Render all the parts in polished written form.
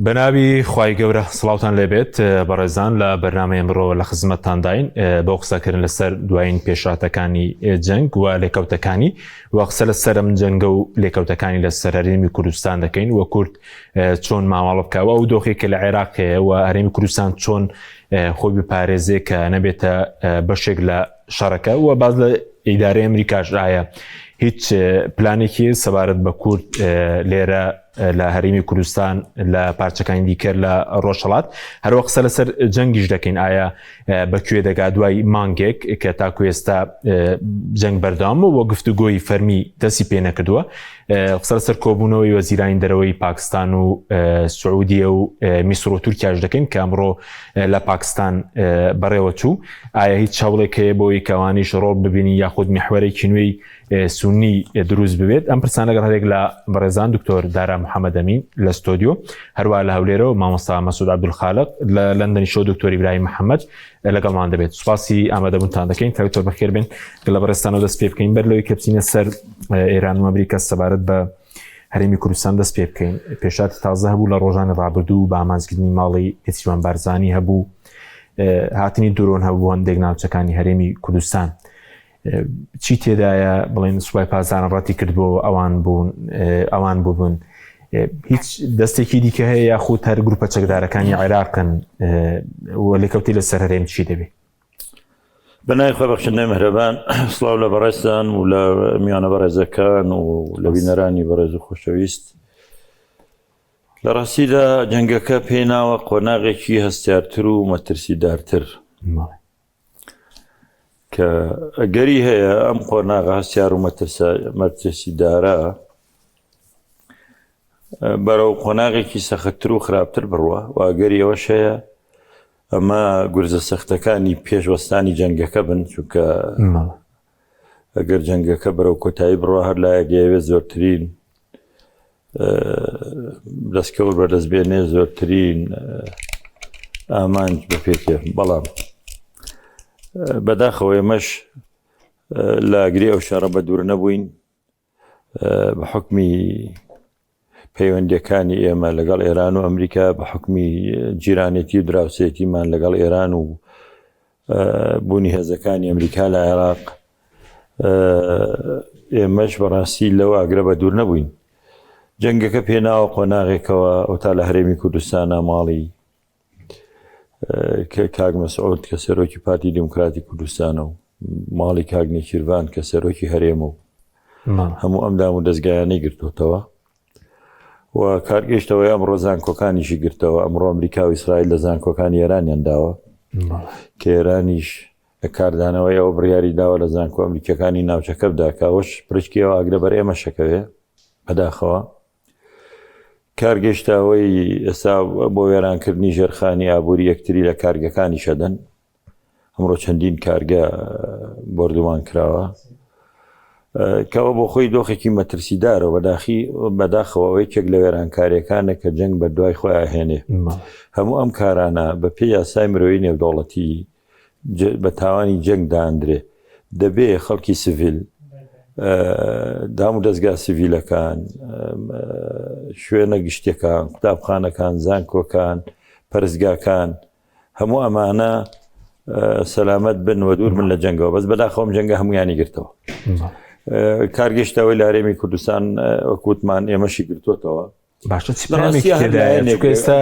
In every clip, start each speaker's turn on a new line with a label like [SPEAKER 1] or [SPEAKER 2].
[SPEAKER 1] بەناوی خوای گەورە سڵاوتان لێبێت بەڕێزان لە بەرنامەی ئەمڕۆ لە خزمەتتانداین بۆ قسەکردن لەسەر دوایین پێشاتەکانی جەنگ و لێکەوتەکانی و قسە لەسەر ئەم جەنگە و لێکەوتەکانی لەسەر هەرێمی کوردستان دەکەین و کورد چۆن ماماڵە بکەوە و دۆخێکە لە عێراق هەیە و هەرێمی کوردستان چۆن خۆی بپارێزێ کە نەبێتە بەشێک لە شەڕەکە و باز لە ئیدارەی ئەمریکاش ئایا هیچ پلانێکی سەبارەت بە کورد لێرە لە هەرێمی کوردستان لە پارچەکانی دیکە لە ڕۆژهەڵات هەروە قسە لەسەر جەنگیش دەکەین ئایا بەکوێ دەگا دوای مانگێک کە تاکو ئێستا جەنگ بەردەوام و گفتوگۆی فەرمی دەستی پێ نەکردووە قسە لەسەر کۆبوونەوەی وەزیرانی دەرەوەی پاکستان و سعودیە و میسر و تورکیاش دەکەین کە ئەمڕۆ لە پاکستان بەڕێوە چوو ئایا هیچ هەوڵێک هەیە بۆی کەوانیش ڕۆڵ ببینی یاخود میحوەرێکی نوێی سونی دروست ببێت ئەم پرسانە لەگەڵ هەرێک لە بەڕێزان دکتۆر دارا محەممەد ئەمین لە ستۆدیۆ هەروە لە هەولێرەوە مامۆستا مەسعود عەبدولخالق لە لەندەنی شۆ دکتۆر ئیبراهیم محەممەد لەگەڵمان دەبێت سوپاسی ئامادەبوونتان دەکەین کاکتۆر بەخێر بێن لە بەڕێستانەوە دەست پێ بکەین بەر لەوەی کە بچینە سەر ئێران و ئەمریکا سەبارەت بە هەرێمی کوردستان دەست پێ بکەین پێشاتی تازە هەبوو لە ڕۆژانی ڕابردوو بە ئامانجکردنی ماڵی پێچیوان بارزانی هەبوو هاتنی درۆن هەبوو هەندێک ناوچەکانی هەرێمی کوردستان چی تێدایە بڵێن سوپای پازانە ڕەتی کرد بۆ ئەوان بوون هیچ دەستێکی دیکە هەیە یاخود هەر گروپە چەکدارەکانی عێراقن و لێکەوتی لەسەر هەرێم چی دەبێت
[SPEAKER 2] بەنای خۆبەخشندنەی مهرەبان سڵاو لە بەڕێستان و لە میوانە بەڕێزەکان و لە بینەرانی بەڕێز و خۆشەویست لە ڕاستیدا جەنگەکە پێناوە قۆناغێکی هەستیارتر و مەترسیدارتر کە ئەگەری هەیە ئەم قۆناغە هەستیار و مەترسیدارە بەرەو قۆناغێکی سەختتر و خراپتر بڕوە و ئەگەری ئەوەش هەیە ئەمە گورزە سەختەکانی پێشوەستانی جەنگەکە بن چونکە ئەگەر جەنگەکە بەرەو کۆتایی بڕوە هەر لایەکەوێت زۆرترین دەستکەوت بەردەستبێنێ زۆرترین ئامانج بەپێکێ بەڵام بەداخەوە ئێمەش لە ئەگری ئەو شەڕە بە دوور نەبووین بە حوکمی پەیوەندیەکانی ئێمە لەگەڵ ئێران و ئەمریکا بە حوکمی جیرانێتی و دراوسێتیمان لەگەڵ ئێران و بوونی هێزەکانی ئەمریکا لە عێراق ئێمەش بەڕاستی لەو ئاگرە بە دوور نەبووین جەنگەکە پێناوە قۆناغێکەوە ئەوتا لە هەرێمی کوردستانە ماڵی کاک مەسعود کە سەرۆکی پارتی دموکراتی کوردستانە و ماڵی کاک نێچیروان کە سەرۆکی هەرێمە و هەموو ئەمدام و دەستگایانەی گرتوتەوە و کارگەشتەوەی ئەمڕۆ زانکۆکانیشی گرتەوە ئەمڕۆ ئەمریکا و ئیسرائیل لە زانکۆکانی ئێرانیان داوە کە ئێرانیش لە کاردانەوەی ئەوە بڕیاری داوە لە زانکۆ ئەمریکەکانی ناوچەکە بدا کاوەش پرچکیەوە ئاگرە بەر ئێمە شەکەوێ بەداخەوە کارگەشتاوەی ئێستا بۆ وێرانکردنی ژێرخانی ئابووری یەکتری لە کارگەکانی شەدەن ئەمڕۆ چەندین کارگە بردومان کراوە کەەوە بۆ خۆی دۆخێکی مەترسیدارە بەداخەوە ئەوەی کێک لە وێرانکاریەکانە کە جەنگ بەردوای خۆی ئاهێنێ هەموو ئەم کارانە بە پێی یاسای مرۆیی نێودەوڵەتی بە تاوانی جەنگ داندرێ دەبێ خەڵکی سڤیل دام و دەستگا سڤیلەکان شوێنە گشتەکان قوتابخانەکان زانکۆکان پەرستگاکان هەموو ئەمانە سەلامەت بن و دوور من لە جەنگەوە بەس بەداخەوم جەنگە هەمویانی گرتەوە کارگەشتەوەی لە هەرێمی کوردستان وەکوتمان ئێمەشی گرتوتەوە
[SPEAKER 1] باشە ئێستا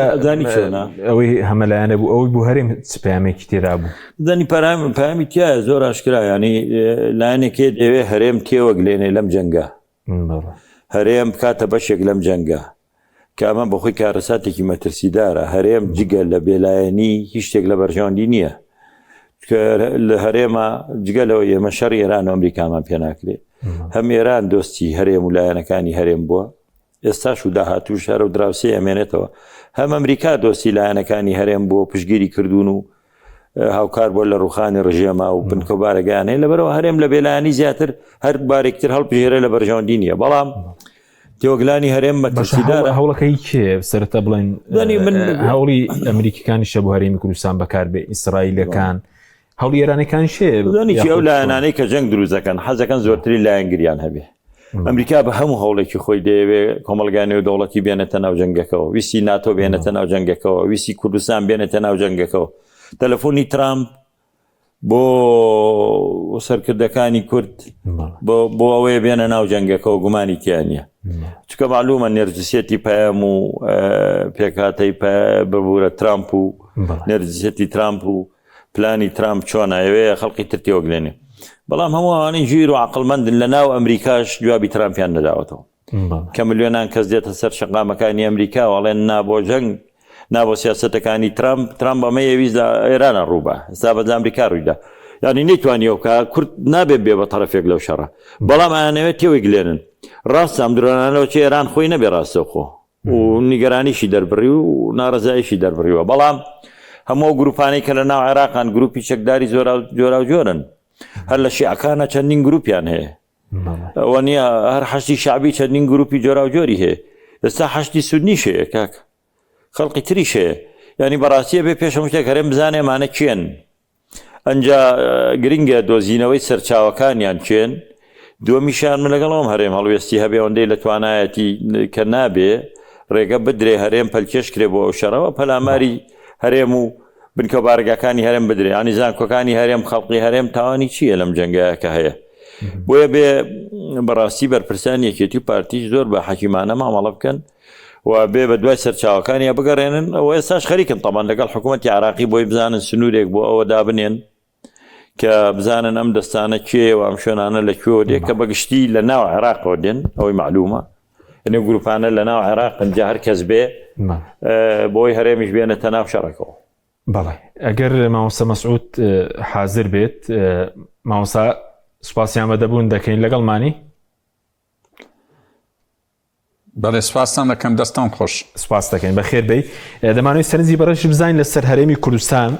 [SPEAKER 1] ئەوەی هەمەلایەنە بوو ئەوەی بوو هەرێم چ پامێکی تێدا بوو
[SPEAKER 2] دەنی پامی تایە زۆر ئاشکرا ینی لایەنێکێ دەوێ هەرێم تێوەگلێنێ لەم جەنگە هەرێم بکاتە بەشێک لەم جەنگە کە ئەمە بەخۆی کارەساتێکی مەترسیدارە هەرێم جگە لە بێلایەنی هیچ شتێک لە بەرژەوەندی نییە لە هەرێمە جگەلەوە ئێمە شەڕی ئێران و ئەمریکامان پێ ناکرێت هەم ئێران دۆستی هەرێم و لایەنەکانی هەرێم بووە ئێستاش و داهاتوو شارە و دراوسێ ئەمێنێتەوە هەم ئەمریکا دۆستی لایەنەکانی هەرێم بۆ پشگیری کردوون و هاوکار بۆ لە ڕوخانی ڕژێما و بنکەبارەگانەیە لەبەرەوە هەرێم لە بێلایەنی زیاتر هەر بارێکتر هەڵبژێرە لە بەرژەوەندی نییە بەڵام تێوەگلانی هەرێم مەترسیدارە
[SPEAKER 1] هەوڵەکەی کێ سەرەتا بڵێن هەوڵی ئەمریکیەکانی شە بۆ هەرێمی کوردستان بەکار بێ ئیسرائیلەکان هەوڵی ئێرانەکان شێ
[SPEAKER 2] ئەو لایەنانەی کە جەنگ دروست دەکەن حەزەکەن زۆرتری لایەنگریان هەبێ ئەمریکا بە هەموو هەوڵێکی خۆی دەیەوێت کۆمەڵگانی و دەوڵەتی بێنێتە ناو جەنگەکەەوە، ویسی ناتۆ بێنێتە ناو جەنگەکەەوە، ویسی کوردستان بێنێتە ناو جەنگەکەەوە. تەلەفۆنی ترامپ بۆ سەرکردەکانی کورد بۆ ئەوەیە بێنە ناو جەنگەکەەوە گومانی تیانە، چکە معلومە نێرجسیەتی پەیام و پێکاتەی ببوورە ترامپ و نێرجسیەتی ترامپ و پلانی ترامپ چۆنایەوەیە خەڵقی ترتیوە گلێنێ. بەڵام هەمووانی ژیر و عقڵمەندن لە ناو ئەمریکاش جوابی ترامپیان نەداوەتەوە کە ملیۆنان کەس دێتە سەر شەقامەکانی ئەمریکا وەڵێن نابۆ جەنگ نابۆ سیاسەتەکانی ترامپ بەمە ئێویست ئێرانە ڕووبە ئێستا بەجا ئەمریکا ڕوویدا، یعنی نەیتوانیەوە کە کورد نابێت بێ بە تەرەفێک لەو شەڕە. بەڵام ئەیانەوێت تێوەی گلێنن ڕاستە ئەم درۆنانەوە چ ئێران خۆی نەبێ ڕاستەوخۆ و نیگەرانیشی دەربڕی و ناڕزایشی دەربڕیوە. بەڵام هەموو گروپانەی کە لە ناو عێراقان گروپی چەکداری جۆرا و جۆرن، هەر لە شیعەکانە چەندین گروپیان هەیە، ئەوە نییە هەر حەشتی شعبی چەندین گروپی جۆرا و جۆری هەیە. ئێستا حەشتی سودنیش هەیە کاک، خەڵقی تریش هەیە. ینی بەڕاستیە بێ پێشەم شتێک هەرێم بزانێ مانە چێن، ئەنجا گرنگە دۆزینەوەی سەرچاوەکانیان چێن. دووەمیشیان من لەگەڵەوەم هەرێم هەڵوێستی هەبێ ئەوەندەی لە توانایەتی کە نابێ ڕێگە بدرێ هەرێم پەلکێش کرێ بۆ ئەو شەڕەوە پەلاماری هەرێم و بنکە بارگەکانی هەرێم بدرێ، ینی زانکۆکانی هەرێم خەڵقی هەرێم تاوانی چییە لەم جەنگایە کە هەیە. بۆیە بێ بەڕاستی بەرپرسان یەکێتی و پارتیش زۆر بە حەکیمانە مامەڵە بکەن و بێ بە دوای سەرچاوەکانیە بگەڕێنن. ئەوە ئێستاش خەریکن تەمان لەگەڵ حکوومەتی عراقی بۆی بزانن سنوورێک بۆ ئەوە دابنێن کە بزانن ئەم دەستانە کێ و ئەم شوێنانە لەکوێ دێک کە بەگشتی لە ناو عێراقەوە دێن، ئەوەی معلومە ئەنێ گروپانە لە ناو عێراقن جا هەر کەس بێ بۆی هەرێمیش بێنێتە ناو شەڕەکەەوە.
[SPEAKER 1] بەڵێ ئەگەر مامۆستا مەسعود حازر بێت مامۆستا سوپاسیان بەدەبوون دەکەین لەگەڵمانی.
[SPEAKER 3] بەڵێ سوپاسان دەکەم، دەستان خۆش.
[SPEAKER 1] سوپاس دەکەین بەخێر بێی. دەمانوێت سەرنجی بەڕێژ بزانین لەسەر هەرێمی کوردستان.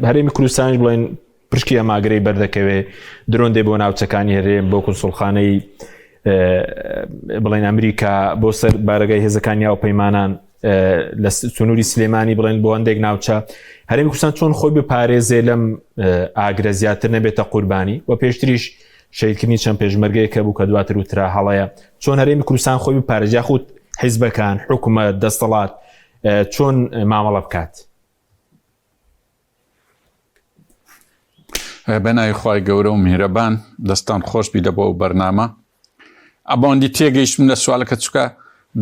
[SPEAKER 1] هەرێمی کوردستانش بڵێن پشکی ئەماگرەی بەردەکەوێ درۆن دێ بۆ ناوچەکانی هەرێم بۆ کونسوڵخانەی بڵێن ئەمریکا بۆ سەر بارگای هێزەکانی یاو پەیمانان لە سنووری سلێمانی بڵێن بۆ هەندێک ناوچە. هەرێمی کوردستان چۆن خۆی بپارێزێ لەم ئاگرە زیاتر نەبێتە قوربانی و پێشتریش شەیدکردنی چەند پێشمەرگەیە کە بوو کە دواتر وترا هەڵەیە. چۆن هەرێمی کوردستان خۆی بپارێزێ یاخود حیزبەکان حکوومەت دەسەڵات چۆن مامەڵە بکات؟
[SPEAKER 3] بەناوی خوای گەورە و میهرەبان دەستان خۆش بیدە بۆ ئەو بەرنامە. ئەبەوەندی تێگەیشتم لە سوالەکە چکە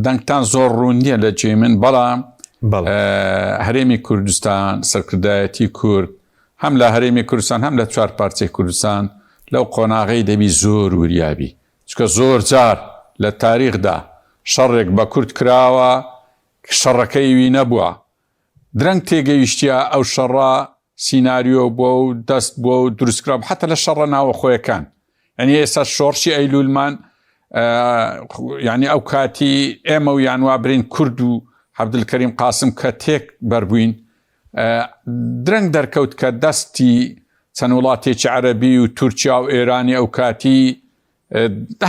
[SPEAKER 3] دەنگتان زۆر ڕوون نییە لە جێ من، بەڵام هەرێمی کوردستان سەرکردایەتی کورد هەم لە هەرێمی کوردستان هەم لە چوار پارچەی کوردستان لەو قۆناغەی دەبی زۆر وریابی، چکە زۆر جار لە تاریخدا شەڕێک بە کورد کراوە شەڕەکەی وی نەبووە، درەنگ تێگەیشتیە ئەو شەڕە سیناریۆ بۆ و دەست بۆ و دروستکرا حتا لە شەڕە ناوە خۆیەکان. ئەنی ئێستا شۆڕشی ئەیلولمان یعنی ئەو کاتی ئێمە و یانوا برین کورد و عەبدولکەریم قاسم کە تێک بەربووین درەنگ دەرکەوت کە دەستی چەند وڵاتێکی عەرەبی و تورکیا و ئێرانی ئەو کاتی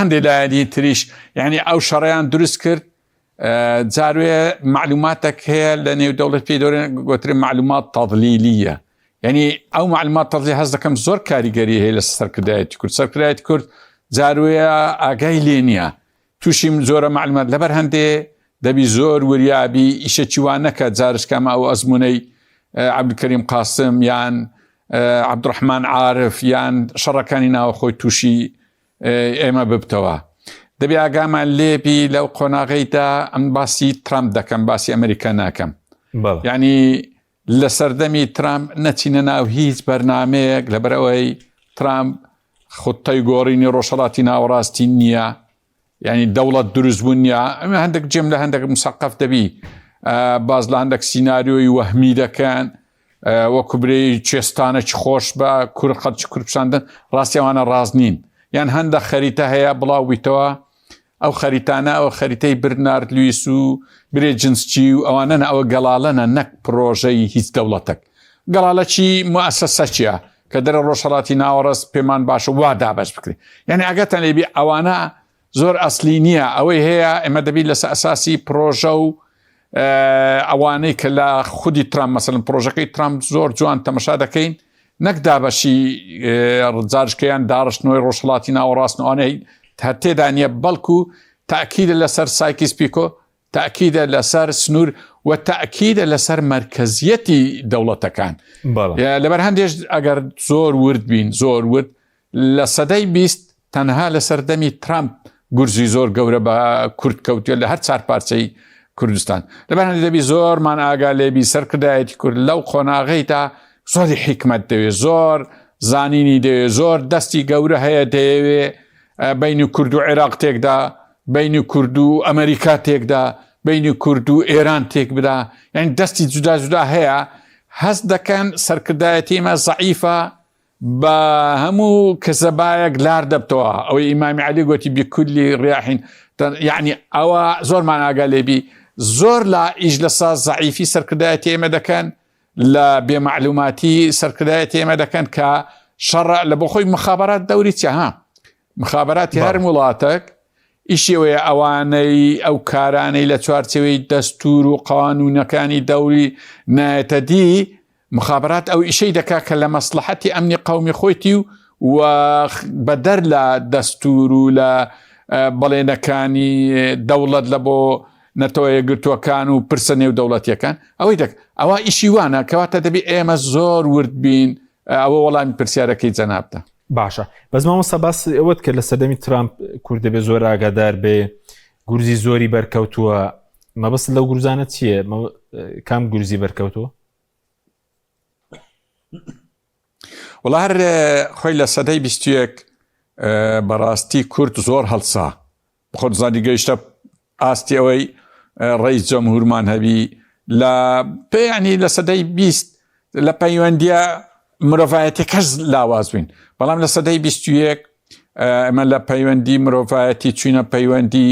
[SPEAKER 3] هەندێک لایەنی تریش یعنی ئەو شەڕەیان دروست کرد. جاروێ معلوماتێک هەیە لە نێو دەوڵەت پێی دەورێن گوترێن معلومات تەضلیلیە، یعنی ئەو معلومات تەضلیلی هەست دەکەم زۆر کاریگەری هەیە لە سەرکردایەتی کورد. سەرکردایەتی کورد جاروێ ئاگای لێ نییە، تووشیم زۆرە معلومات لەبەر هەندێ دەبی زۆر وریابی ئیشەکی وان نەکات جارشکەمە ئەو ئەزمونەی عەبدولکەریم قاسم یان عەبدوڕەحمان عارف یان شەڕەکانی ناوە خۆی تووشی ئێمە ببتەوە. دەبێ ئاگامان لێبی لەو قۆناغەیدا ئەم باسی ترامپ دەکەم، باسی ئەمریکا ناکەم. یعنی لە سەردەمی ترامپ نەچینە ناو هیچ بەرنامەیەک لەبەرەوەی ترامپ خوتەی گۆڕینی ڕۆژهەڵاتی ناوەڕاستی نییە، یعنی دەوڵەت دروستبوون نییە. ئەمە هەندێک جێم لە هەندێک مسەقف دەبی باز لە هەندێک سیناریۆی وەهمی دەکەن وەکو برەی کوێستانێکی خۆش بە کورد خەڵکی کورد پیشاندن، ڕاستی ئەوانە ڕاست نین. یان هەندێک خەریتە هەیە بڵاو بیتەوە ئەو خەریتانە ئەوە خەریتەی برنارد لویس و برێ جنسچی و ئەوانەنە ئەوە گەڵاڵەنە نەک پرۆژەی هیچ دەوڵەتێک. گەڵاڵەکی موەسسەسەچیە کە دەرە ڕۆژهەڵاتی ناوەڕاست پێمان باشە وا دابەش بکرێت. یعنی ئەگەتەن لێبی ئەوانە زۆر ئەسلی نییە، ئەوەی هەیە ئێمە دەبی لەسەر ئەساسی پرۆژە و ئەوانەی کە لە خودی ترامپ مەسەڵەن پرۆژەکەی ترامپ زۆر جوان تەمەشا دەکەین، نەک دابەشی ڕزارشکەیان داڕشتنەوەی ڕۆژهەڵاتی ناوەڕاستنەوەی هەتێدا نیە بەڵکو تاکیدە لەسەر سایکیس پیکۆ تاکیدە لەسەر سنوور و تاکیدە لەسەر مرکزیەتی دەوڵەتەکان لەبەر هەندێش ئەگەر زۆر ورد بین زۆر ورد لە سەدەی 20 تەنها لە سەردەمی ترامپ گورزی زۆر گەورە بە کورد کەوتێت لە هەر چار پارچەی کوردستان لەبەر هەندێک دەبی زۆرمان ئاگا لێبی سەرکردایەتی کورد لەو قۆناغەیدا زۆری حکمت دەوێت زۆر زانینی دەوێت زۆر دەستی گەورە هەیە دەیەوێ بینی کورد و عێراق تێکدا بینی کورد و ئەمریکا تێکدا بینی کورد و ئێران تێک بدا یعنی دەستی جودا جودا هەیە هەست دەکەن سەرکردایەتیمە زەعیفە بە هەموو کەسەبایەک لار دەبتەوە ئەوەی ئیمامی عەلی گوتی بکولی ڕیاحین یعنی ئەوە زۆرمان ئاگا لێبی زۆر لە ئیش لە ساز زەعیفی سەرکردایەتی ئێمە دەکەن لە بێمەعلوماتی سەرکردایەتی ئێمە دەکەن کە شەڕ لە بۆ خۆی مخابرات دەوری چە مخابراتی هەر وڵاتێک ئیشەوەیە ئەوانەی ئەو کارانەی لە چوارچەوەی دەستور و قانونەکانی دەوری نایەتە دی مخابرات ئەو ئیشەی دەکا کە لە مەسلحەتی ئەمنی قەومی خۆیتی و بەدەر لە دەستور و لە بەڵێنەکانی دەوڵەت لە بۆ نەتەوەیە گرتووەکان و پرسە نێو دەوڵەتیەکان ئەوەی ئەوە ئیشی وانە کەواتە دەبی ئێمە زۆر ورد بین ئەوە وەڵامی پرسیارەکەی جەنابتە
[SPEAKER 1] باشە بەس مامۆستا باس ئەوەت کرد لە سەردەمی ترامپ کورد دەبێ زۆر ئاگادار بێ گورزی زۆری بەرکەوتووە مەبەست لەو گورزانە چییە کام گورزی بەرکەوتووە
[SPEAKER 3] وڵا هەر خۆی لە سەدەی 21 بەڕاستی کورد زۆر هەڵسا بخۆت زانی گەیشتە ئاستی ئەوەی ڕئیس جەمهورمان هەبی لە پێیانی لە سەدەی 20 لە پەیوەندیە مرۆڤایەتی کەس لاواز بووین بەڵام لە سەدەی 21 ئەمە لە پەیوەندی مرۆڤایەتی چوینە پەیوەندی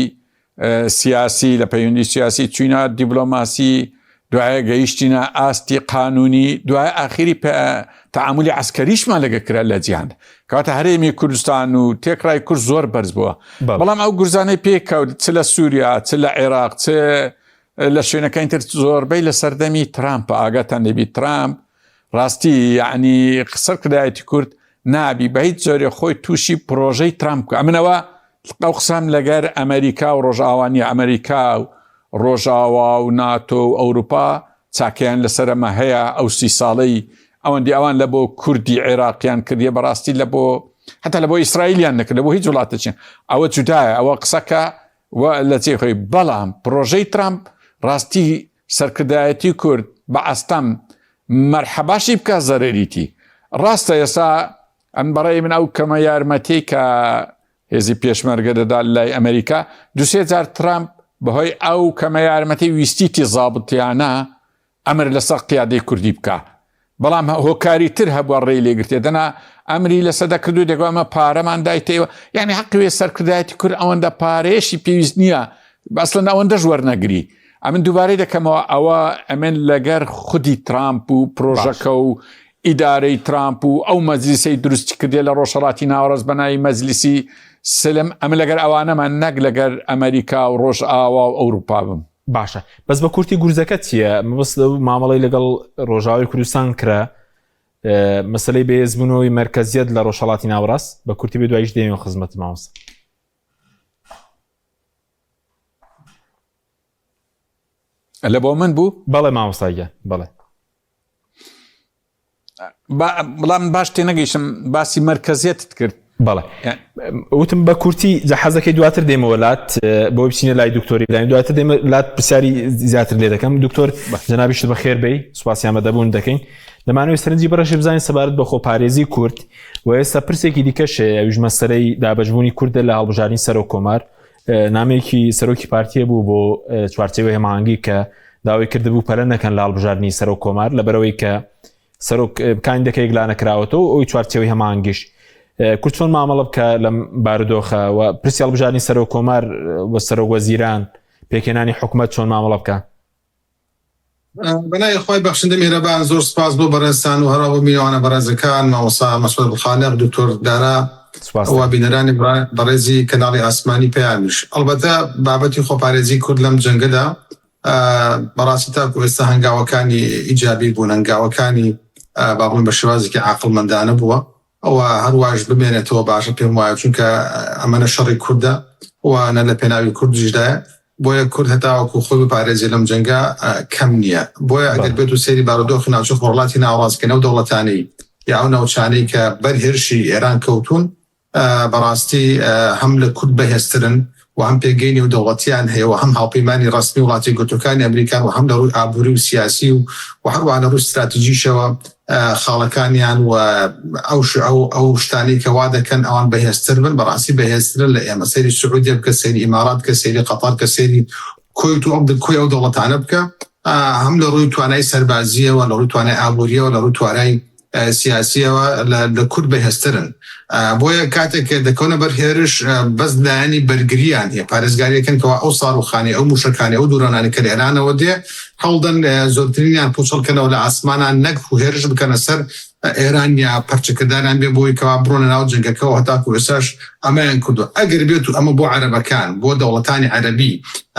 [SPEAKER 3] سیاسی لە پەیوەندی سیاسی چوینە دیبلۆماسی دوایە گەیشتینە ئاستی قانونی دوای ئاخری تەعاملی عسکەریشمان لەگە کرا لە جیهان کەواتە هەرێمی کوردستان و تێکڕای کورد زۆر بەرز بووە بەڵام ئەو گورزانەی پێکەوت چ لە سووریا چ لە عێراق چ لە شوێنەکانی تر زۆربەی لە سەردەمی ترامپ ئاگاتان لێبی ترامپ ڕاستی یعنی سەرکردایەتی کورد نابی بە هیچ جۆرێ خۆی تووشی پرۆژەی ترامپ کە ئەمنەوە ئەو قسەم لەگەر ئەمریکا و ڕۆژئاوانی ئەمریکا و ڕۆژاوا و ناتۆ و ئەوروپا چاکیان لەسەرەمە هەیە ئەو 30 ساڵەی ئەوەندی ئەوان لە بۆ کوردی عێراقیان کردیە بەڕاستی لە بۆ حتا لە بۆ ئیسرائیلیان نەکرد لە بۆ هیچ وڵاتەچین ئەوە جودایە ئەوە قسەکە لە جێ خۆی بەڵام پرۆژەی ترامپ ڕاستی سەرکردایەتی کورد بە ئەستەم مەرحەباشی بکە زەرەریتی ڕاستە ئێستا ئەم بەڕێی من ئەو کەمە یارمەتی کە هێزی پێشمەرگە دەدا لای ئەمریکا 2-3 جار ترامپ بەهۆی ئەو کەمە یارمەتی ویستیتی زابطیانە ئەمر لەسەر قیادەی کوردی بکە بەڵام هۆکاری تر هەبووە ڕێی لێگرتێ دەنا ئەمری لەسەدا کردو دەگوامە پارەمان دایتەوە یعنی حەقوێ سەرکردایەتی کورد ئەوەندە پارێشی پێویست نییە بەسڵەن ئەوەندە وەرنەگری ئەمن دووبارەی دەکەمەوە ئەوە ئەمن لەگەر خودی ترامپ و پرۆژەکە و ئیدارەی ترامپ و ئەو مەجلیسەی دروستی کردێ لە ڕۆژهەڵاتی ناوەڕاست بەناوی مەجلیسی سلم ئەمە لەگەر ئەوانەمان نەک لەگەر ئەمریکا و ڕۆژئاوا و ئەوروپا بم
[SPEAKER 1] باشە بەس بە کورتی گورزەکە چییە مەبەست لەو مامەڵەی لەگەڵ ڕۆژاوای کوردستان کرا مەسەلەی بەهێزبوونەوەی مەرکەزیەت لە ڕۆژهەڵاتی ناوەڕاست بە کورتی بێ دواییش دێمە خزمەت مامۆستا
[SPEAKER 3] لە بۆ من بوو
[SPEAKER 1] بەڵێ مامۆستاگیان بەڵێ
[SPEAKER 3] بەڵام باش تێ نەگەیشتم باسی مەرکەزیەتت کرد
[SPEAKER 1] بەڵێ وتم بە کورتی حەزەکەی دواتر دێمەوە لات بۆ بچینە لای دکتۆری بلاین دواتر دێمە لات پرسیاری زیاتر لێ دەکەم دکتۆر جەنابیشت بەخێر بێی سوپاسیان بەدەبوون دەکەین دەمانەوێت سەرنجی بەڕێژی بزانین سەبارەت بە خۆپارێزی کورد و ئێستا پرسێکی دیکەش ئەویش مەسەلەی دابەشبوونی کوردە لە هەڵبژاردننی سەرۆک کۆمار نامێکی سەرۆکی پارتیە بوو بۆ چوارچێوەی هەماهەنگی کە داوای کردبوو پەلە نەکەن لە هەڵبژاردننی سەرۆک کۆمار لەبەرەوەی کە سەرۆک کاندەکەی گلا نەکراوەتەوە ئەوی چوارچێوەی هەماهەنگیش کورد چۆن مامەڵە بکە لەم بارودۆخە و پرسی هەڵبژاردننی سەرۆک کۆمار و سەرۆک وەزیران پێکێنانی حکوومەت چۆن مامەڵە بکە
[SPEAKER 4] بەنای خۆی بەخشندە میهرەبان زۆر سپاس بۆ بەڕێستان و هەرا بۆ میوانە بەڕێزەکان مامۆستا مەسعود بڵخانق دکتۆر دارا و بینەرانی بەڕێزی کەناڵی ئاسمانی پێیانش ئەلبەتە بابەتی خۆپارێزی کورد لەم جەنگەدا بەڕاستی تاکو ئێستا هەنگاوەکانی ئیجابی بوون هەنگاوەکانی بابوون بە شێوازێکی عاقڵمەندانە بووە ئەوە هەروواش بمێنێتەوە باشە پێم وایە چونکە ئەمەنە شەڕی کوردە وانە لە پێناوی کوردیشدایە بۆیە کورد هەتاوەکو خۆی بپارێزی لەم جەنگە کەم نییە بۆیە ئەگەر بێت و سەیری بارودۆخی ناوچە وڵاتی ناوەڕاستکردنەوە دەوڵەتانەی یا ئەو ناوچانەی کە بەرهێرشی ئێران کەوتون بەڕاستی هەم لە کورد بەهێزترن و هەم پێگەینی و دەوڵەتیان هەیە و هەم هاوپەیمانی ڕسمی وڵاتی گوتوەکانی ئەمریکان و هەم لە ڕووی ئابووری و سیاسی و هەروە لە ڕووی استراتیژیشەوە خاڵەکانیان و ئەو شتانی کە وا دەکەن ئەوان بەهێزتر بن بەڕاستی بەهێزترن لە ئێمە سەیری سعودیە بکە سەیری ئیمارات کە سەیری قەتار کە سەیری کۆیت و کۆی ئەو دەوڵەتانە بکە هەم لە ڕووی توانای سەربازیەوە لە ڕووی توانای ئابووریەوە لە ڕووی توانای سیاسیەوە لە کورد بەهێزترن بۆیە کاتێک دەکەونە بەرهێرش بەس لایەنی بەرگریان هەیە پارێزگاریەکەنکەوە ئەو ساڕوخانی ئەو موشەکانی ئەو دوورانانی کە لە ئێرانەوە دێ هەوڵدەن زۆرترینیان پوچەڵکەنەوە لە ئاسمانان نەک و هێرش بکەنە سەر ئێران یا پەرچەکەدانان بێ بۆی کەوا بڕۆنە ناو جەنگەکەەوە هەتاکو ئێساش ئەمەیان کردو ئەگەر بێت و ئەمە بۆ عەرەبەکان بۆ دەوڵەتانی عەرەبی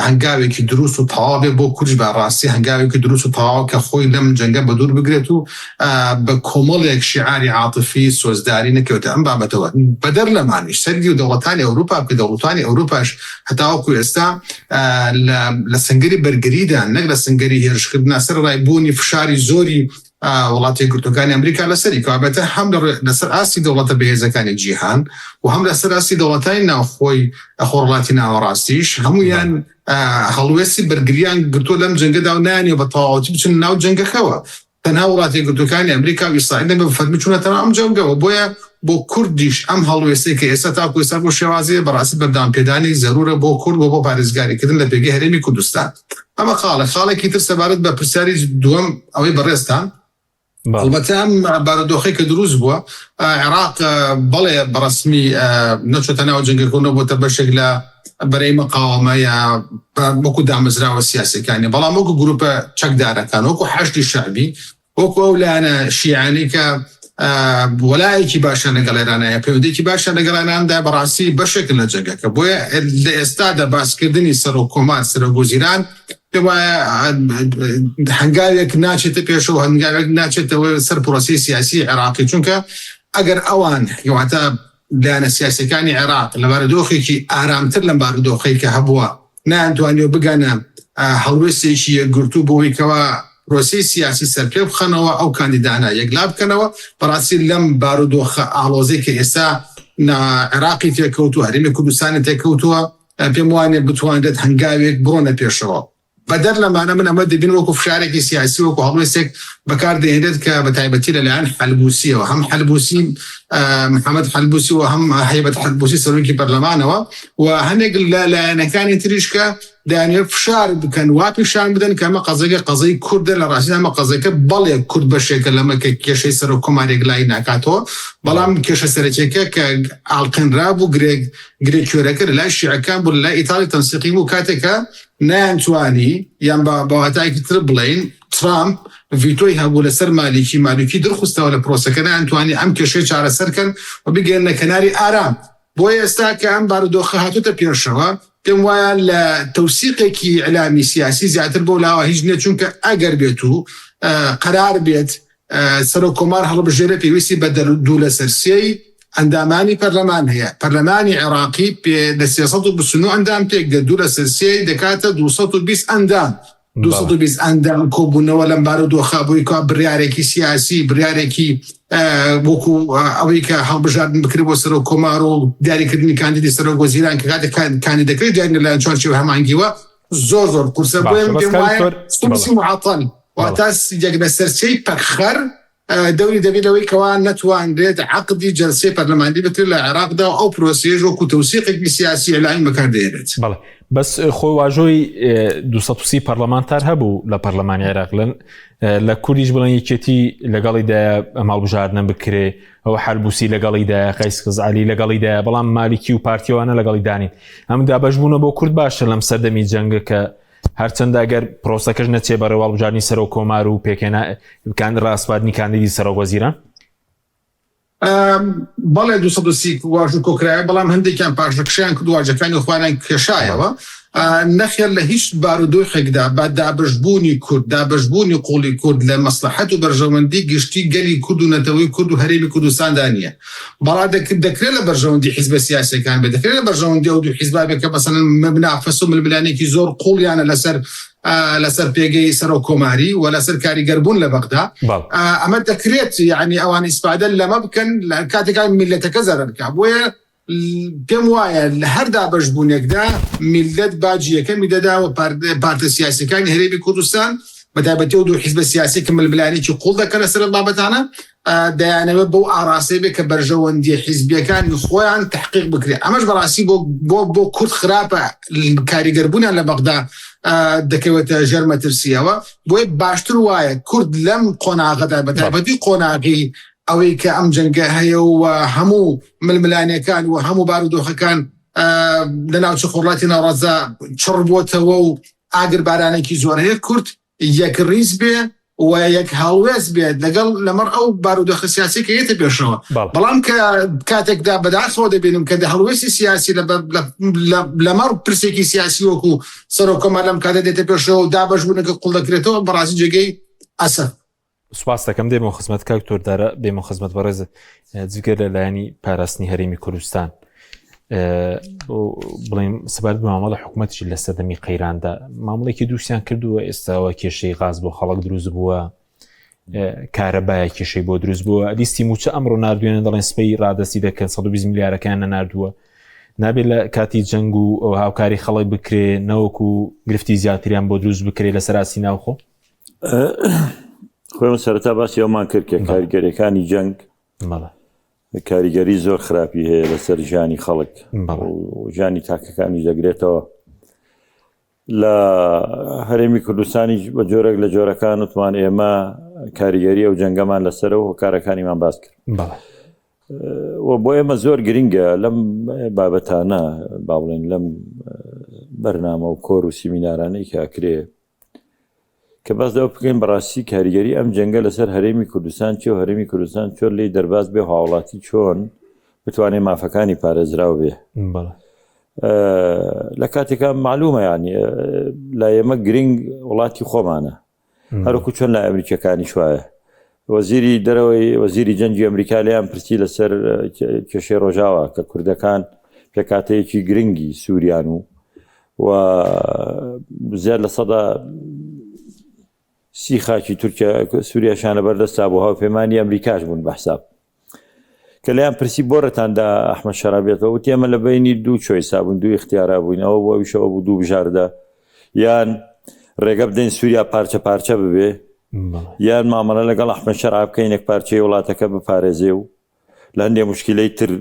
[SPEAKER 4] هەنگاوێکی دروست و تەواو بێ بۆ کورد بەڕاستی هەنگاوێکی دروست و تەواو کە خۆی لەم جەنگە بە دوور بگرێت و بە کۆمەڵێک شیعاری عاتفی سۆزداری نەکەوتە ئەم بابەتەوە بەدەر لەمانیش سەرگی و دەوڵەتانی ئەوروپا کە دەوڵەتانی ئەوروپاش هەتاوەکو ئێستا لە سنگری بەرگریدا نەک لە سنگری هێرشکردنا سەر ڕایبوونی فشاری زۆری وڵاتی گرتوەکانی ئەمریکا لەسەری کابێتە هەم لەسەر ئاسی دەوڵەتە بەهێزەکانی جیهان و هەم لەسەر ئاسی دەوڵەتانی ناوخۆی خۆڕڵاتی ناوەڕاستیش هەمویان هەڵوێستی بەرگریان گرتووە لەم جەنگەدا و نانیە بە تەواوەتی بچن ناو جەنگەکەوە تەنها وڵاتی گرتوەکانی ئەمریکا و ئیسرائیل بە فەرمی چوونەتەوە ئەم جەنگەوە بۆیە بۆ کوردیش ئەم هەڵوێستەی کە ئێستا تاکو ئێستا بۆ شێوازەیە بەڕاستی بەردام پێدانی زەرورە بۆ کورد بۆ پارێزگاریکردن لە پێگەی هەرێمی کوردستان ئەمە خاڵێکی تر سەبارەت بە پرسیاری دووەم ئەوەی بەڕێستان البته ئەم بارودۆخی کە دروست بووە عێراق بەڵێ بەڕسمی نەچۆتە ناو جەنگەکەونەوە بۆتە بەشێک لە بەرەی مەقاومە یا وەکو دامەزراوە سیاسەکانی بەڵام وەکو گروپە چەکدارەکان وەکو حەشتی شعبی وەکو ئەو لایەنە شیعانی کە وەلایەکی باشە لەگەڵ ئێرانەیە پەیوەندیکی باشە لەگەڵ ئێراندا بەڕاستی بەشێک لە جەنگەکە بۆیە لە ئێستادا باسکردنی سەرۆکۆمار سەرۆکوەزیران هەنگاوێک ناچێتە پێشەوە هەنگاوێک ناچێتەوە سەر پرۆسی سیاسی عێراقی چونکە ئەگەر ئەوان یواتە لایەنە سیاسەکانی عێراق لە بارودۆخێکی ئارامتر لەم بارودۆخەی کە هەبووە نانتوانیوە بگەنە هەڵوێستێکی یەکگرتوو بۆی کەوا پرۆسی سیاسی سەرپێ بخەنەوە ئەو کاندیدانە یەکلا بکەنەوە بەڕاستی لەم بارودۆخە ئاڵۆزەی کە ئێستا عێراقی تێکەوتووە هەرێمی کوردستانی تێکەوتووە پێم وانێ بتوانێت هەنگاوێک بڕۆنە پێشەوە بەدەر لەمانە من ئەمە دەبین وەکو فشارێکی سیاسی وەکو هەڵوێستێک بەکاردەهێنێت کە بە تایبەتی لەلایەن حەلبوسیەوە هەم حەلبوسی محەممەد حەلبوسی و هەم هەیبەت حەلبوسی سەرۆکی پەرلەمانەوە و هەندێک لە لایەنەکانی تریشکە دانیێت فشار بکەن وا پیشان بدەن کە ئەمە قەزەکە قەزەی کوردە لە ڕاستی ئەمە قەزەکە بەڵێ کورد بەشێکە لەمە کە کێشەی سەرۆکۆمارێک لای ناکاتەوە بەڵام کێشە سەرەکیەکە کە ئاڵقێنرا بوو گرێکێورەکە لە لای شیعەکان بوو لە لای ئیتاڵی تەنسیقی بوو کاتێکە نەیانتوانی یان بە واتایەکی تر بڵێن ترامپ ڤیتۆی هەبوو لەسەر مالیکی درخستەوە لە پرۆسەکە نەیانتوانی ئەم کێشەی چارەسەرکەن و بگەێنە کەناری ئارام بۆیە ئێستا کە ئەم بارودۆخە هاتووتە پێشەوە پێم وایە لە تەوسیقێکی ئەلامی سیاسی زیاتر بۆ لاوە هیچ نیە چونکە ئەگەر بێت و قەرار بێت سەرۆکۆمار هەڵبژێرە پێویستی بە دوو لە سەرسیەی ئەندامانی پەرلەمان هەیە پەرلەمانی عێراقی لە 329 ئەندام تێک دوو لە سەرسیەی دەکاتە 220 ئەندام 220 ئەندام کۆبوونەوە لەم بارودۆخە بووی کا بڕیارێکی سیاسی بڕیارێکی وەکو ئەوەی کە هەڵبژاردن بکرێت بۆ سەرۆکۆمار و دیاریکردنی کاندیدی سەرۆکوەزیران کە کاتێک کانی دەکرێت دیاری لەلایەن چوارچێوە هەمانگیوە زۆر قورسە بۆیە پێم وایە سوسی معەڵڵ واتە یەک لە سەرچەی پەخەر دەوری دەبێت لەوەی کەوا نەتوانرێت عەقدی جەلسەی پەرلەمانی بکرێت لە عێراقدا ئەو پرۆسیەش وەکو تەوسیقێکی سیاسی ئەلاین بەکاردێنێت.
[SPEAKER 1] بەڵێ بەس خۆی واژۆی 230 پەرلەمانتار هەبوو لە پەرلەمانی عێراق لە کوردیش بڵێن یەکێتی لەگەڵیدایە ماڵبژاردنە بکرێ ئەوە حەلبوسی لەگەڵیدایە قەیس قزعەلی لەگەڵیدایە بەڵام مالیکی و پارتیەوانە لەگەڵیدانین ئەم دابەشبوونە بۆ کورد باشە لەم سەردەمی جەنگە کە هەرچەندە ئەگەر پرۆسەکەش نەچێ بە ڕێوەڵبژاردننی سەرۆکۆمار و پێکەنە ڕاستپاردنی کاندیدی سەرۆکوەزیران
[SPEAKER 4] بەڵێ 230 واژ و کۆکرایە بەڵام هەندێکیان پاشەکشیان کردواژەکانی خوانیان کێشایەوە نەخێر لە هیچ بارودۆخێکدا با دابشبوونی کورد دابشبوونی قوڵی کورد لە مەسلحەت و بەرژەوەندی گشتی گەلی کورد و نەتەوەی کورد و هەرێمی کوردستاندا نییە. بەڵام دەکرێت لە بەرژەوەندی حیزبە سیاسیەکان بێت، دەکرێت لە بەرژەوەندی ئەو دوو حیزبا بێت کە مەسەڵەن مەبنافەس و ململانێکی زۆر قوڵیانە لەسەر پێگەی سەرۆ کۆماری و لەسەر کاریگەربوون لە بەغدا. ئەمە دەکرێت یعنی ئەوان ئیسپادە لەمە بکەن لە کاتێکان میلەتەکە زەرەر بکات. بۆیە پێم وایە لە هەردا بەشبوونێکدا میلەت باجیەکەمی دەداوە پارتە سیاسیەکانی هەرێمی کوردستان بەتایبەتی و دوو حیزبە سیاسی کە ململانێکی قوڵ دەکەن لەسەر بابەتانە دەیانەوێت بەو ئاڕاستەی بێت کە بەرژەوەندی حیزبیەکانی خۆیان تحقیق بکرێت. ئەمەش بەڕاستی بۆ کورد خراپە کاریگەربوونیان لە بەغدا دەکەوێتە ژەرمەترسیەوە. بۆیە باشتر وایە کورد لەم قۆناغەدا بەتایبەتی قۆناغی ئەوەی کە ئەم جەنگە هەیە و هەموو ململانیەکان و هەموو بارودۆخەکان لە ناوچە خۆڵاتی ناوەڕەزا چڕ بۆتەوە و ئاگربارانێکی زۆر هەیە کورد یەک ڕیز بێ و یەک هەڵوێز بێت لەگەڵ لەمەڕ ئەو بارودۆخە سیاسی کە یێتە پێشەوە. بەڵام کە کاتێکدا بەداخەوە دەبینم کە هەڵوێستی سیاسی لەمەڕ پرسێکی سیاسی وەکو سەرۆکۆمار لەم کاتە دێتە پێشەوە و دابەشبوونەکە قوڵ دەکرێتەوە بەڕاستی جێگەی ئەسە.
[SPEAKER 1] سوپاس دەکەم دێمە خزمەت کاکتۆردارە بێمە خزمەت بەڕێز جگەر لە لایەنی پاراستنی هەرێمی کوردستان بڵێم سەبارەت بە مامەڵە حکوومەتیشی لە سەردەمی قەیراندا مامەڵێکی دووسیان کردووە ئێستاوە کێشەی غاز بۆ خەڵک دروست بووە کارەبایە کێشەی بۆ دروست بووە لیستی موچە ئەمڕۆ نردوێنە دەڵێن سپەی ڕادەستی دەکەن 120 میلیارەکان نەناردووە نابێت لە کاتی جەنگ و هاوکاری خەڵک بکرێ نەوەکو گرفتی زیاتریان بۆ دروست بکرێ لە سەراسی ناوخۆ.
[SPEAKER 2] خۆم سەرەتا باسی ئەومان کرد کە کاریگەریەکانی جەنگ کاریگەری زۆر خراپی هەیە لەسەر ژیانی خەڵک و ژیانی تاکەکانی دەگرێتەوە. لە هەرێمی کوردستانی بە جۆرێک لە جۆرەکان وتمان ئێمە کاریگەری ئەو جەنگەمان لەسەرەوە و کارەکانیمان باس کرد و بۆ ئێمە زۆر گرنگە لەم بابەتانە با بڵێن لەم بەرنامە و کۆر و سیمینارانەی کاکرێ کە باس دەوە بکەین بەڕاستی کاریگەری ئەم جەنگە لەسەر هەرێمی کوردستان چی و هەرێمی کوردستان چۆن لی دەرباز بێ هاوڵاتی چۆن بتوانێت مافەکانی پارێزراو بێ. لە کاتێکە معلومە ینی لە ئێمە گرنگ وڵاتی خۆمانە هەروکو چۆن لە ئەمریکەکانی شوایە وەزیری دەرەوەی وەزیری جەنگی ئەمریکا لیان پرسی لەسەر کێشەی ڕۆژاوە کە کوردەکان پێکاتەیەکی گرنگی سووریان و زیاد لە سەدا 30 خاکی تورکیا سووریاشانە بەردەستا بۆ هاوپەیمانی ئەمریکاش بوون بە حساب کە لەیان پرسی بۆ ڕێتاندا ئەحمەد شەرابێتەوە وتی ئێمە لە بینی دوو چۆیسا بوون دوو اختیارا بووینەوە بۆ ئەویشەوە بوو دوو بژاردا یان ڕێگە بدەین سووریا پارچە پارچە ببێ یان مامەڵە لەگەڵ ئەحمەد شەراب بکەین یەک پارچەی وڵاتەکە بپارێزێ و لە هەندێک مشکلەی تر